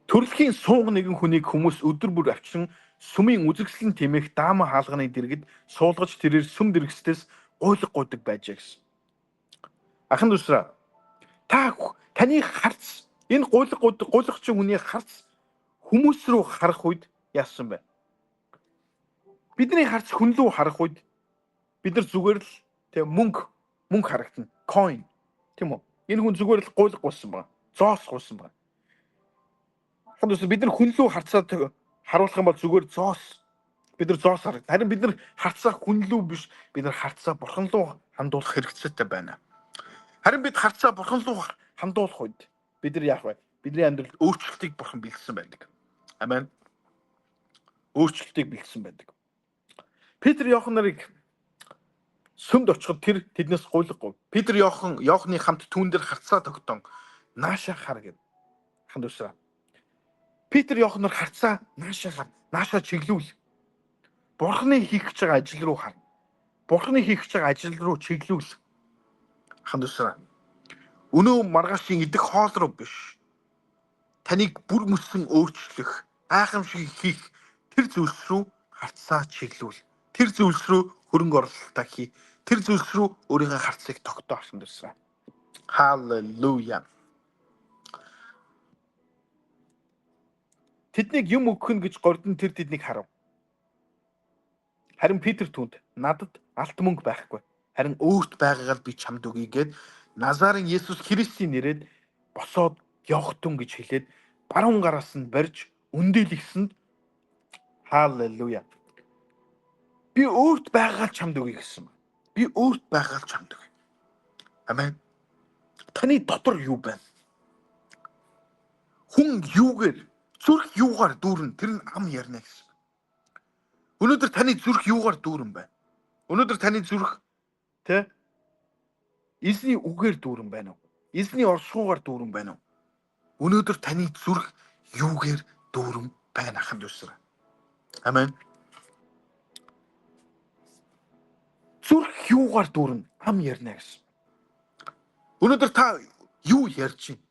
Төрөлхийн сууг нэгэн хүнийг хүмүүс өдөр бүр авчран сүмийн үзэгсэлэн тэмээх даама хаалганы дэргэд суулгаж тэрээр сүм дэргэстээс гуйлг гуйдаг байжээ гэсэн. Ахын дүүсраа таны харц энэ гуйлгчин хүний харц хүмүүс рүү харах үед яасан бэ? Бидний харц хүн рүү харах үед бид нар зүгээр л мөнгө харагдана. Coin тийм үү? Энэ хүн зүгээр л гуйлг гуйсан байна. Зоос гуйсан байна. Бид нар хүн лүү харцаад харуулах юм бол зүгээр бид нар зоос харагдана. Харин бид нар харцаа хүн лүү биш, бид нар харцаа Бурхан лүү хандуулах хэрэгцээтэй байна. Харин бид харцаа Бурхан лүү хандуулах үед бид нар яах вэ? Бидний амьдралд өөрчлөлтийг Бурхан бэлдсэн байдаг. Амен. Өөрчлөлтийг бэлдсэн байдаг. Петр Иохан нарыг сүмд очиход тэднээс гуйлг гуй. Петр Иохны хамт түүн дээр харцаа тогтоон наашаа хар гэв. Хандуусаа. Петр Иохан нар харцаа наашаа чиглүүл. Бурханы хийх гэж байгаа ажил руу хар. Бурханы хийх гэж байгаа ажил руу чиглүүл. Хандуусаа. Өнөө маргаашийн идэх хоол руу биш. Таныг бүр мөсөн өөрчлөх, гайхамшиг хийх тэр зүйлс рүү харцаа чиглүүл. Тэр зүйлс рүү хөрөнгө оруулалтаа хий. Тэр зүйлс рүү өөрийнхөө харцыг тогтоо хандуусаа. Халелуя. Тэднийг юм өгөх нь гэж гордон тэр тэднийг харав. Харин Петр түүнд надад алт мөнгө байхгүй. Харин өөрт байгаагаар би чамд өгье гэд Назарын Есүс Христийн нэрээр босоод явахтун гэж хэлээд баруун гараас нь барьж өндөлгсөнд халелуя. Би өөрт байгаагаар чамд өгье гэсэн. Би өөрт байгаагаар чамд өгье. Амен. Таны дотор юу байна? Хүн юугээр зүрх юугаар дүүрэн тэр нь ам ярина гэсэн. Өнөөдөр таны зүрх юугаар дүүрэн байна? Өнөөдөр таны зүрх эзний үгээр дүүрэн байна уу? Эзний оршихуугаар дүүрэн байна уу? Өнөөдөр таны зүрх юугээр дүүрэн байна ахын дүүсрэ. Амен. Зүрх юугаар дүүрэн ам ярина гэсэн. Өнөөдөр та юу ярьж байна?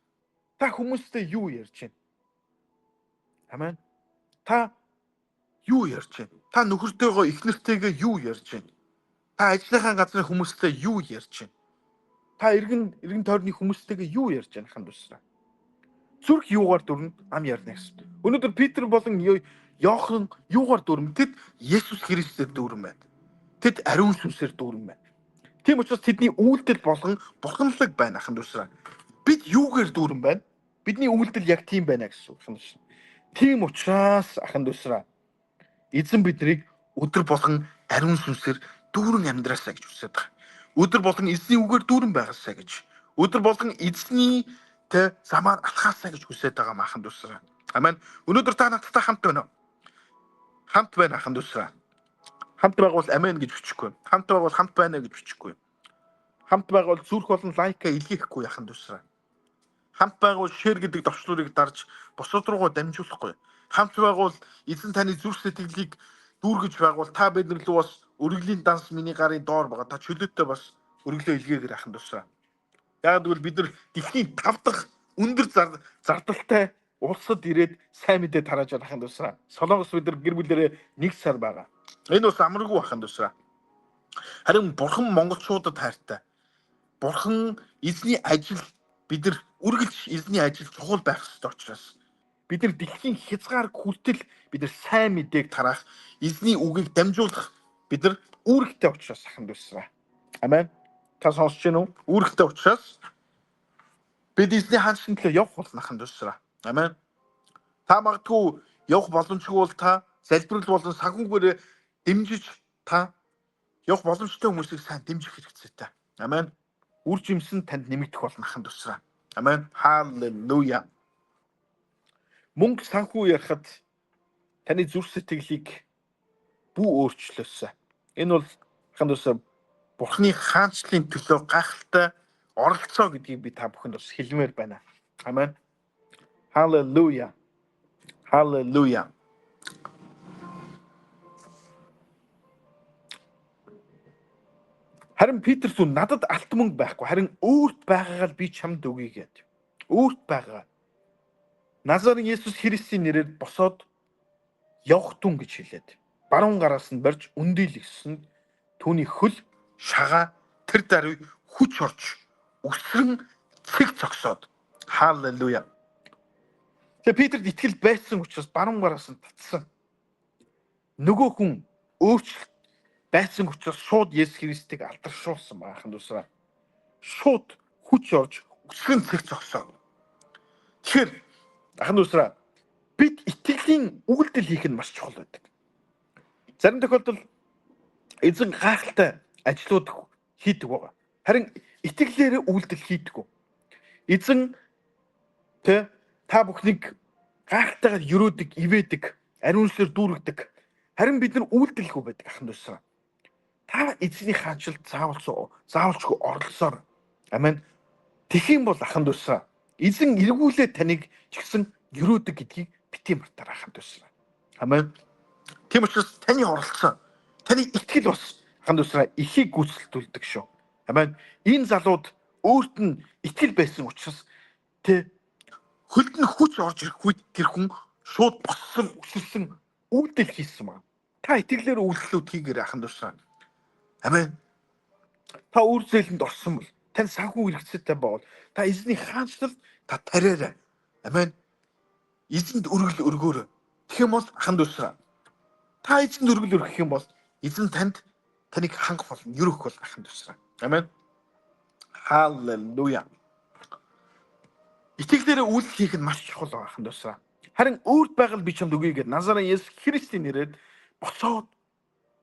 Та хүмүүстэй юу ярьж байна? Амен. Та юу ярьж байна? Та нөхөртэйгөө эхнэртэйгээ юу ярьж байна? Та ажлынхаа газрын хүмүүстэй юу ярьж байна? Та эргэн тойрны хүмүүстэйгээ юу ярьж байна ханд усраа? Зүрх юугаар дүүрэн ам ярина гэсэн. Өнөөдөр Петр болон Иохан юугаар дүүрэн? Тэд Есүс Христээр дүүрэн байна. Тэд ариун сүнсээр дүүрэн байна. Тийм учраас тэдний үйлдэл болгон бурханлаг байна ханд усраа. Бид юугаар дүүрэн байна? Бидний үйлдэл яг тийм байна гэсэн үг юм шиг. Тийм учраас аханд усраа эзэн биднийг өдөр болгон ариун сүнсээр дүүрэн амьдраасаа гэж хүсэж байгаа. Өдөр болгон эзний үгээр дүүрэн байгаасаа гэж. Өдөр болгон эзний замаар алхаасаа гэж хүсэж байгаа мааханд усраа. Амен. Өнөөдөр та надтай хамт байна уу? Хамт байна аханд усраа. Хамт байгуул амен гэж бичихгүй. Хамт байгуул хамт байна гэж бичихгүй. Хамт байгавал зүрх болон лайка илгээхгүй яхан тусраа. Хамт байгавал шэр гэдэг товчлуурыг дарж босод руугаа дамжуулахгүй. Хамт байгавал эзэн таны зүрх сэтгэлийг дүүргэж байгавал та бидний лүү бас өргөлийн данс миний гарын доор байгаа. Та чөлөөтэй бас өргөлөө илгээгээр яхан тусраа. Яг гэвэл бид нар дэлхийн 5 дахь өндөр зардалтай улсад ирээд сайн мэдээ тарааж байхын тусраа. Солонгос бид нар гэр бүлэрээ 1 сар байгаа. Энэ бас амаргүй байхын тусраа. Харин бурхан монголчуудад хайртай. Бурхан эзний ажил бид нар үргэлж эзний ажил чухал байх ёстой учраас бид нар дэлхийн хязгаар хүртэл бид нар сайн мэдээг тараах, эзний үгийг дамжуулах бид нар үүрэгтэй учраас аханд үсрээ. Амен. Та сонсож байна уу? Үүрэгтэй учраас бид эзний хаанчны төлөө явах болно аханд үсрээ. Амен. Та магадгүй явах боломжгүй бол та залбирал болон санхүүгээр дэмжиж та явах боломжтой хүмүүсийг сайн дэмжих хэрэгцээтэй. Амен. Үр жимсэн танд нэмэгдэх болно аханд үсрээ. Амен. Халелуя. Мөнгө санхүү ярихад таны зүрх сэтгэлийг бүү өөрчлөөсөн. Энэ бол аханд үсрээ Бурхны хаанчлалын төлөө гайхалтай оролцоо гэдгийг би та бүхэнд бас хэлмээр байна. Амен. Халелуя. Халелуя. Харин Петр зү надад алт мөнгө байхгүй. Харин өөрт байгаагаар би чамд өгье гэд. Өөрт байгаа. Назарын Есүс Христийн нэрээр босоод явах тун гэж хэлээд баруун гараас нь барьж өндийлгсөн түүний хөл шагаа тэр даруй хүч орж өсрөн цэг цогсоод. Халелуя. Тэгээ Петрд итгэл байсан учраас баруун гараас нь татсан. Нөгөө хүн өөрчлөлт байсан учраас шууд Есүс Христийг алдаршуулсан байханд усраа. Шууд хүч орж өсрөн цэг зогсоо. Тэгэхээр аханд усраа бид итгэлийн үйлдэл хийх нь маш чухал байдаг. Зарим тохиолдолд эзэн гайхалтай ажлууд хийдэг байгаа. Харин итгэлээрээ үйлдэл хийдэг. Эзэн та бүхнийг гайхалтайгаар өрөөдөг, ивэдэг, ариунсээр дүүргдэг. Харин бид нар үйлдэлгүй байдаг аханд усраа. Та эзний хаанчлалд заавалчгүй оролцоор. Амен. Тэхийн бол аханд усраа. Эзэн эргүүлээ таныг ч гэсэн өрөөдөг гэдгийг бити мартаар аханд усраа. Амен. Тийм учраас таны оролцоо, таны итгэл бас аханд усраа ихийг гүйцэлдүүлдэг шүү. Амен. Энэ залууд өөрт нь итгэл байсан учраас хөлд нь хүч орж ирэх үед тэр хүн шууд боссон, өсөлсөн үйлдэл хийсэн байна. Та итгэлээр үйлдэлүүд хийгээрэй аханд усраа. Амен. Та үр зээлэнд орсон бол тань санхүү хэрэгцээтэй бол та эзний хаанчлалд та тариарай. Амен. Эзэнд өргөл өргөөрэй. Тэгэх юм бол аханд усраа. Та эзэнд өргөл өргөх юм бол эзэн таныг хангах болно, ерөөх бол аханд усраа. Амен. Халелуя. Итгэлээрээ үйлдэл хийх нь маш чухал байгаа аханд усраа. Харин өөрт байгаль би чамд өгье гэд Назарын Есүс Христийн нэрээр босоод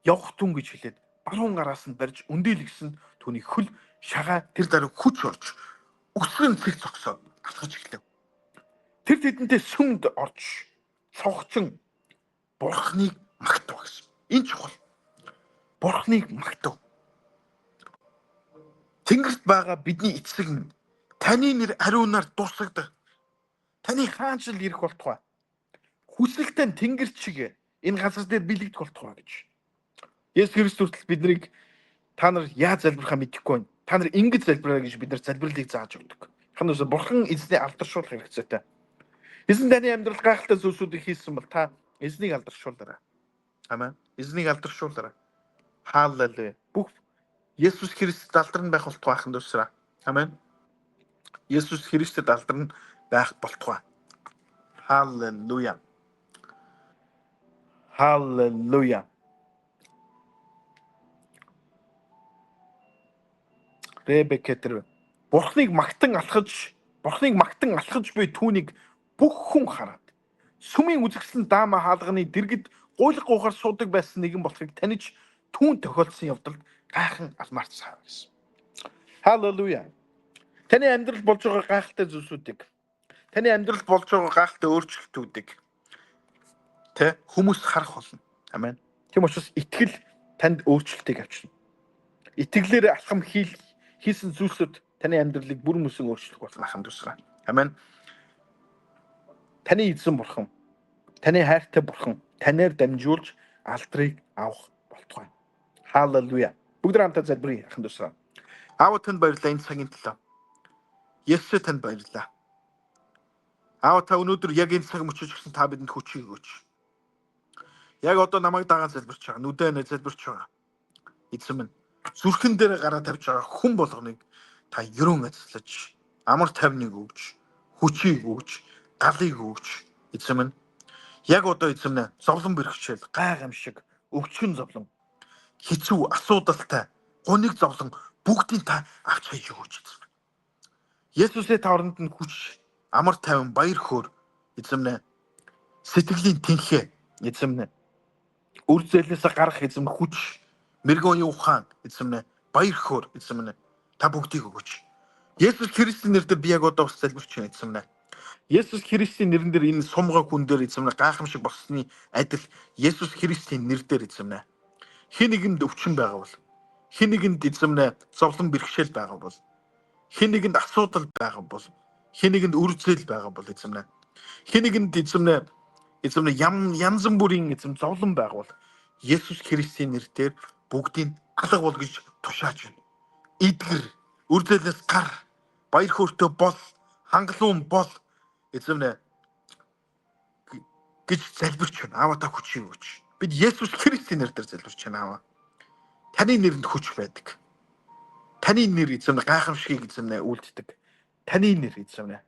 явах тун гэж хэлээд баруун гараас нь барьж өндийлгсэн түүний хөл шагаа тэр даруй хүч орж өсрөн цэг цогсоод алхаж эхлэв. Тэр тэдэнтэй сүмд орж цогцон Бурхныг магтав гэсэн. Энэ чухал. Бурхныг магтав. Тэнгэрт байгаа бидний эцэг минь таны нэр ариунаар дусагдах. Таны хаанчлал ирэх болтугай. Хүсэлтэн тэнгэр чиг энэ газар дээр бэлэгдэх болтугай гэж. Есүс Христос биднийг та нар яаж залбирахаа мэдэхгүй байна. Та нар ингэж залбираа гэж бид нар залбирлыг зааж өгдөг. Ханаас Бурхан эзний алдаршуулах хэрэгцээтэй. Эзэн таны амьдрал гайхалтай зүйлсүүдийг хийсэн бол та эзнийг алдаршуулаарай. Амен. Эзнийг алдаршуулаарай. Халелуя. Бүх Есүс Христэд алдарн байх болтугай аханд усраа. Амен. Есүс Христэд алдарн байх болтугай. Халелуя. Халелуя. Ребекетер Бурхныг магтан алхаж буй түүнийг бүх хүн хараад сүмийн үзэгсэн даама хаалганы дэргэд гуйлах гуухаар суудаг байсан нэгэн болохыг таньж түүн тохиолдсон явдалд гайхан алмаарцгаа гэсэн. Халелуя. Таны амьдрал болж байгаа гайхалтай зүйлсүүдийг, таны амьдрал болж байгаа гайхалтай өөрчлөлтүүдийг хүмүүс харах болно. Амен. Тийм учраас итгэл танд өөрчлөлтийг авчирна. Итгэлээр алхам хийсэн зүйлсүүд таны амьдралыг бүр мөсөн өөрчлөх болно ахын дүүсраа. Амен. Таны эзэн бурхан, таны хайртай бурхан танаар дамжуулж алдрыг авах болтугай. Халелуя. Бүгд хамтаа залбирая ахын дүүсраа. Аав танд баярлалаа энэ цагийн төлөө. Есүс танд баярлалаа. Аав та өнөөдөр яг энэ цаг мөчөж гисэн та бидэнд хүчийг өгөөч. Яг одоо намайг дагаад залбирч байгаа. Нүдэнэ залбирч байгаа. Эзэн минь зүрхэн дээр гараа тавьж байгаа хүн болгоныг та ерөн эзлэж, амар тайвныг өгч, хүчийг өгч, галыг өгч. Эзэн минь яг одоо эзэн минь зовлон бэрхшээл, гайхамшиг, өвчгөн зовлон, хэцүү асуудалтай, гуниг зовлон бүгдийг та авч хайж өгөөч. Есүсээ та оронд нь хүч, амар тайван, баяр хөөр эзэн минь сэтгэлийн тэнхээ эзэн минь үр зээлээс гарах эзэн хүч, мэрэгэн ухаан эзэн минь баяр хөөр эзэн минь та бүгдийг өгөөч. Есүс Христийн нэрээр би яг одоо бас залбирч байна эзэн минь. Есүс Христийн нэрэн дээр энэ сумгай хүн дээр эзэн минь гайхамшиг болсны адил Есүс Христийн нэрээр эзэн минь хэн нэгэнд өвчин байгаа бол, хэн нэгэнд эзэн минь зовлон бэрхшээл байгаа бол, хэн нэгэнд асуудал байгаа бол, хэн нэгэнд үр зээл байгаа бол эзэн минь хэн нэгэнд эзэн минь янз бүрийн эзэн зовлон байгаа бол Есүс Христийн нэрээр бүгдийг алга бол гэж тушааж байна. Идгэр, үр зээлээс гар, баяр хөөртэй бол, хангалуун бол эзэн минь гэж залбирч байна. Аава та хүчийг өгөөч. Бид Есүс Христийн нэрээр залбирч байна аава. Таны нэрэнд хүч байдаг. Таны нэр эзэн минь гайхамшигыг эзэн минь үлддэг. Таны нэр эзэн минь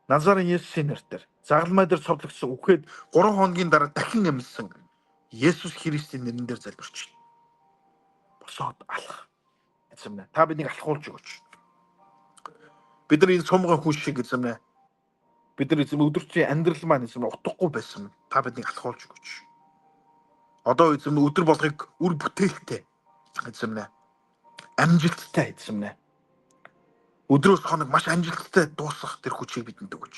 Назарын Есүсийн нэрээр загалмай дээр цовдлогдсон үхээд 3 хоногийн дараа дахин амьдсан Есүс Христийн нэрээр залбирч байна. Босоод алах. Эзэн минь та биднийг алхуулж өгөөч. Бид нар энэ сумгай хүн шиг эзэн минь бид нар эзэн өдөржиний амьдрал маань эзэн утгагүй байсан. Та биднийг алхуулж өгөөч. Одоо эзэн өдөр болгыг үр бүтээлтэй эзэн минь амжилттай эзэн минь өдрөөс хоног маш амжилттай дуусгах тэр хүчийг бидэнд өгөөч.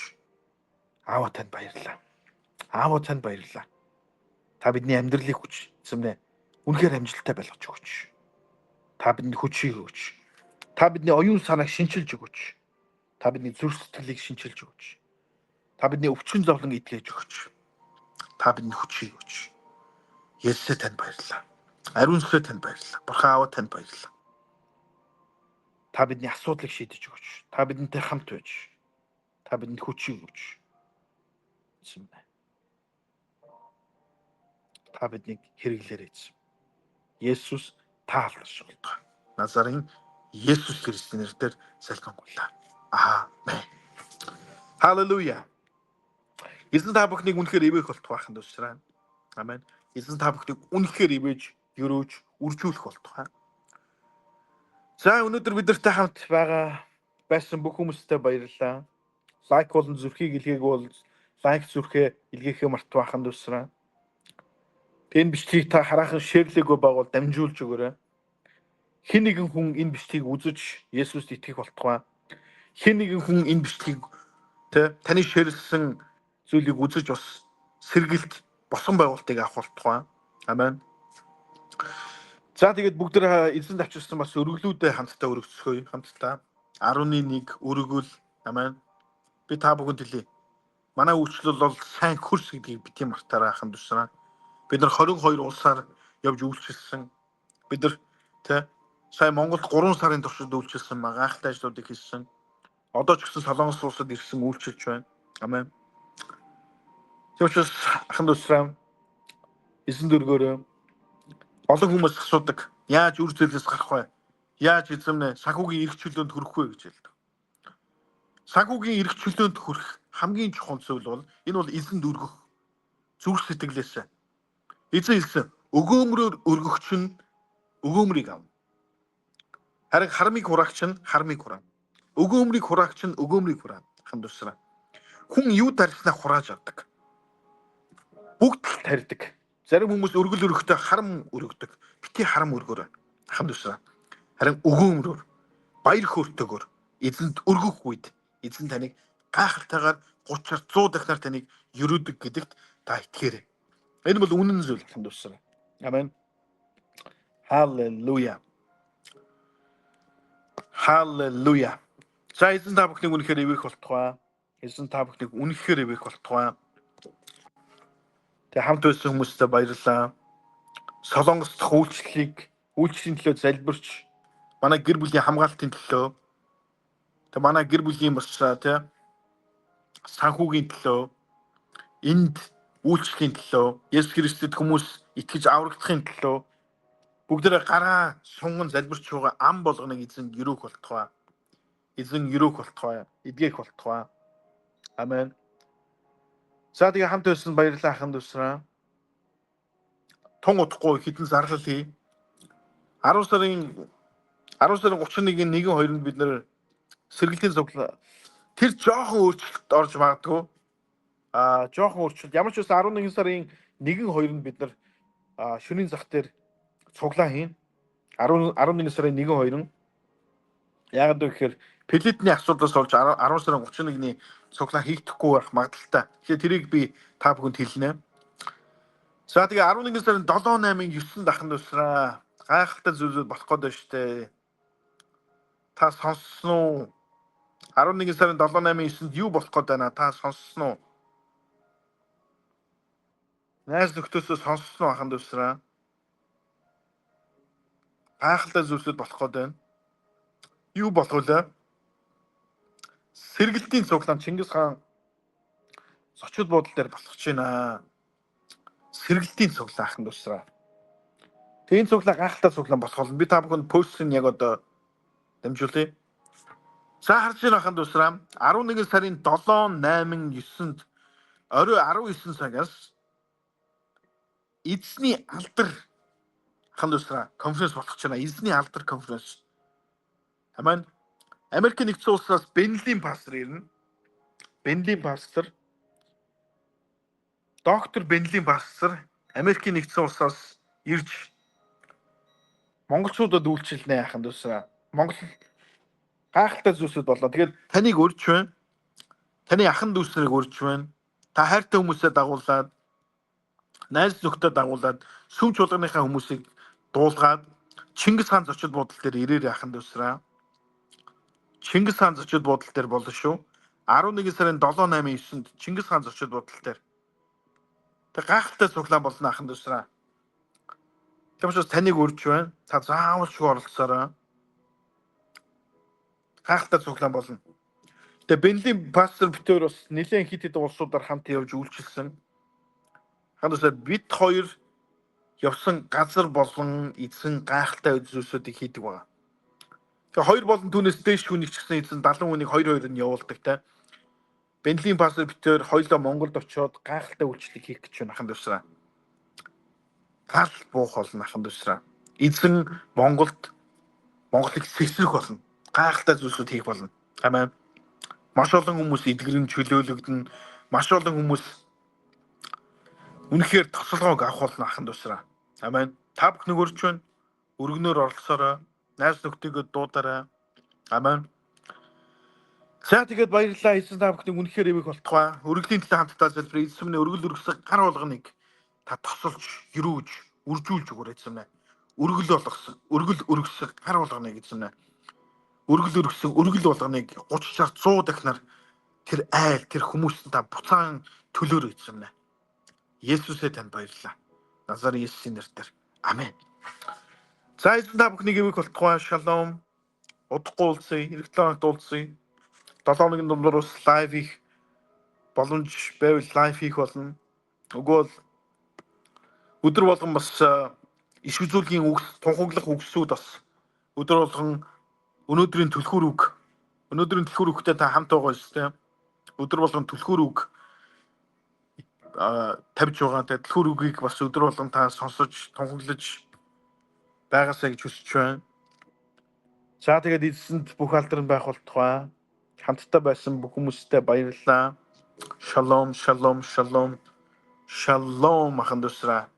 Аава танд баярлалаа. Аава танд баярлалаа. Та бидний амьдралыг хүч эзэн минь үнэхээр амжилттай болгож өгөөч. Та бидэнд хүчийг өгөөч. Та бидний оюун санааг шинчилж өгөөч. Та бидний зүрх сэтгэлийг шинчилж өгөөч. Та бидний өвчин зовлон эдгэж өгөөч. Та бидэнд хүчийг өгөөч. Есүсээ танд баярлалаа. Ариун сүнсээ танд баярлалаа. Бурхан аава танд баярлалаа. Та бидний асуудлыг шийдэж өгөөч. Та бидэнтэй хамт байж. Та бидэнд хүчийг өгөөч. Эзэн минь. Та биднийг хэрэглээрэй эзэн. Есүс та алдарш болтугай. Назарын Есүс Христийн нэрээр залбирлаа. Амен. Халелуя. Эзэн та бүхнийг үнэхээр ивэх болтугай ханд усраа. Амен. Эзэн та бүхнийг үнэхээр ивэж, өрөөж, үржүүлэх болтугай. За өнөөдөр бидэртэй хамт байсан бүх хүмүүстээ баярлалаа. Лайк болон зүрхийг илгээг бол лайк зүрхээ илгээхээ мартах ханд усраа. Энэ бичлэгийг та хараахан шеэрлэгөө байгуул дамжуулж өгөөрэй. Хэн нэгэн хүн энэ бичлэгийг үзэж Есүст итгэх болтугай. Хэн нэгэн хүн энэ бичлэгийг таны шеэрлсэн зүйлийг үзэж бас сэргэлт босон байгуултыг авах болтугай. Амен. За тэгээд бүгд эзэнд авчирсан бас өргөлүүдээ хамтдаа өргөцгөөе. Хамтдаа 11 өргөл. Амен. Би та бүхэнд хэлье. Манай үйлчлэл бол сайн хөрс гэдгийг бити мартаарай ханд усраа. Бид нар 22 улсаар явж үйлчилсэн. Бид нар сая Монголд 3 сарын туршид үйлчилсэн гайхалтай ажлуудыг хийсэн. Одоо ч гэсэн Солонгос улсад ирсэн үйлчилж байна. Амен. Тэгвэл ханд усраа эзэн дөргөөрөө олон хүмүүс асуудаг. Яаж үр зээлээс гарах вэ? Яаж эзэмнэ санхүүгийн эрх чөлөөнд хүрэх вэ гэж хэлдэг. Санхүүгийн эрх чөлөөнд хүрэх хамгийн чухал зүйл бол энэ бол эзэнд өргөх зүрх сэтгэлээс. Эзэн хэлсэн өгөөмрөөр өргөгч нь өгөөмрийг авна. Харин хармыг хураагч нь хармыг хураана. Өгөөмрийг хураагч нь өгөөмрийг хураана. Ханд усраа. Хүн юу тарьснаа хурааж авдаг. Бүгд тарьдаг. Зарим хүмүүс өргөл өргөхдөө харам өргөдөг. Бити харам өргөөрэй. Ханд усраа. Харин өгөөмрөөр баяр хөөртэйгээр эзэнд өргөх үед эзэн таныг гайхалтайгаар 30-аар 100 дахинаар таныг ерөөдөг гэдэгт та итгээрэй. Энэ бол үнэн зүйл ханд усраа. Амен. Халелуя. Халелуя. За эзэн та бүхнийг үнэхээр эвээх болтугай. Эзэн та бүхнийг үнэхээр эвээх болтугай. Тэг хамт байсан хүмүүстээ баярлалаа. Солонгос дахь үйлчлэлийн төлөө залбирч манай гэр бүлийн хамгаалтын төлөө тэг манай гэр бүлийн бас тий санхүүгийн төлөө энд үйлчлэлийн төлөө Есүс Христэд хүмүүс итгэж аврагдахын төлөө бүгдээрээ гараа сунган залбирч байгаа ам болгоныг эзэн өрөөх болтугай. Эзэн өрөөх болтугай. Эдгэх болтугай. Амен. За тэгээ хамт байсан баярлалаа ахын дүүсраа. Тун удахгүй хитэн зарлал хий. 10 сарын 31-ний 1-2-нд бид нэр сэргэлтийн цуглаа. Тэр жоохон өөрчлөлт орж магадгүй. Жоохон өөрчлөлт. Ямар ч байсан 11 сарын 1-2-нд бид нар шөнийн зах дээр цуглаа хийн. 11 сарын 1-2. Яг гэхээр пилетний асуудлаас болж 10 сарын 31-ний цуглаа хийгдэхгүй байх магадaltaй. Тэгэхээр тэрийг би та бүхэнд хэлнэ. За тэгээ 11 сарын 7-8-ын 9-нд ахын дүүсраа гайхалтай зүйлүүд болох гээд байна штэ. Та сонссон уу? 11 сарын 7-8-ын 9-нд юу болох гээд байна? Та сонссон уу? Найз нөхдөсөө сонссон уу ахын дүүсраа? Гайхалтай зүйлүүд болох гээд байна. Юу болох вэ? Сэргэлтийн цуглаан Чингис хаан зочид буудал дээр болох байна. Сэргэлтийн цуглаан ахын дүүсраа. Тэгээ энэ цуглаа гайхалтай цуглаан болох болно. Би та бүхэнд постыг яг одоо дамжуулъя. За харж байна ахын дүүсраа. 11 сарын 7, 8, 9-нд орой 19 цагаас эзний алдар ахын дүүсраа конференц болох байна. Эзний алдар конференц. Амен. Америк нэгдсэн улсаас Бенлийн пастор ирнэ. Бенлийн пастор доктор Бенлийн пастор Америк нэгдсэн улсаас ирж монголчуудад үйлчлэнэ ахын дүүсраа. Монгол гайхалтай зүйлсүүд боллоо. Тэгээд таныг урьж байна. Таны ахын дүүсрийг урьж байна. Та хайртай хүмүүсээ дагуулад, найз нөхдөд дагуулад, сүм чуулганыхаа хүмүүсийг дуулгаад Чингис хаан зочид буудал дээр ирээрээ ахын дүүсраа. Чингис хаан зочид буудал дээр болно шүү. 11 сарын 7, 8, 9-нд Чингис хаан зочид буудал дээр. Тэг гайхалтай цуглаан болно ахын дүүсраа. Тэгмээс таныг урьж байна. Та заавалчгүй оролцоорой. Гайхалтай цуглаан болно. Тэгээ Бенлийн пастор битээр бас нэлээд хит хит улсуудаар хамт явж үйлчилсэн. Хандусаа бид хоёр явсан газар болон эзэн гайхалтай зүйлсүүдийг хийдэг байгаа. Тэгээ хоёр болон түүнээс дээш хүнийг ч гэсэн эзэн 70 хүнийг 2-2 нь явуулдаг те. Бенлийн пастор битээр хоёулаа Монголд очиод гайхалтай үйлчлэг хийх гэж байна ахын дүүсраа. Гал буух болно ахын дүүсраа. Эзэн Монголыг сэсрэх болно. Гайхалтай зүйлсүүд хийх болно. Амен. Маш олон хүмүүс эдгэрэн чөлөөлөгдөн, маш олон хүмүүс үнэхээр тосолгоог авах болно ахын дүүсраа. Амен. Та бүхнийг урьж байна. Өргөнөөр оролцоорой. Найз нөхдөйгөө дуудаарай. Амен. За тэгээд баярлалаа. Эзэн та бүхнийг үнэхээр эвэх болтугай. Өргөлийн төлөө хамтдаа залбирая. Эзэн минь өргөл өргөсөг гар болгоныг та тосолж, юрууж, үржүүлж өгөөрэй эзэн минь. Өргөл өргөсөг гар болгоныг эзэн минь. Өргөл болгоныг 30, 60, 100 дахинаар тэр айл, тэр хүмүүст та буцаан төлөөрэй эзэн минь. Есүсээ танд баярлалаа. Назарын Есүсийн нэрээр. Амен. За эзэн та бүхнийг эвэх болтугай. Шалом. Удахгүй уулзъя. Эх 7 хоногт уулзъя. 7 хоногийн дундуур бас лайв хийх боломж байвал лайв хийх болно. Үгүй бол өдөр болгон бас иш үзүүлгийн үгс, тунхаглах үгсүүд бас өдөр болгон өнөөдрийн түлхүүр үгтэй та хамт байгаа шүү дээ. Өдөр болгон түлхүүр үг тавьж байгаа. Тэгээд түлхүүр үгийг бас өдөр болгон та сонсож, тунхаглаж байгаасаа гэж хүсэж байна. За тэгээд эзэнд бүх алдар нь байх болтугай. Хамтдаа байсан бүх хүмүүстээ баярлалаа. Шалом, шалом, шалом. Шалом ахын дүүсраа.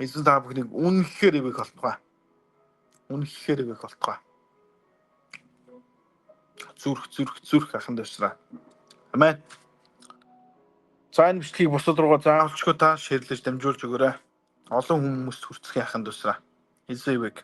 Эзэн та бүхнийг үнэхээр эвэх болтугай. Үнэхээр эвэх болтугай. Зүрх ахын дүүсраа. Амен. За энэ бичлэгийг бусад руугаа заавалчгүй та шеэрлэж дамжуулж өгөөрэй. Олон хүмүүст хүрцэх ахын дүүсраа. Эзэн эвэх.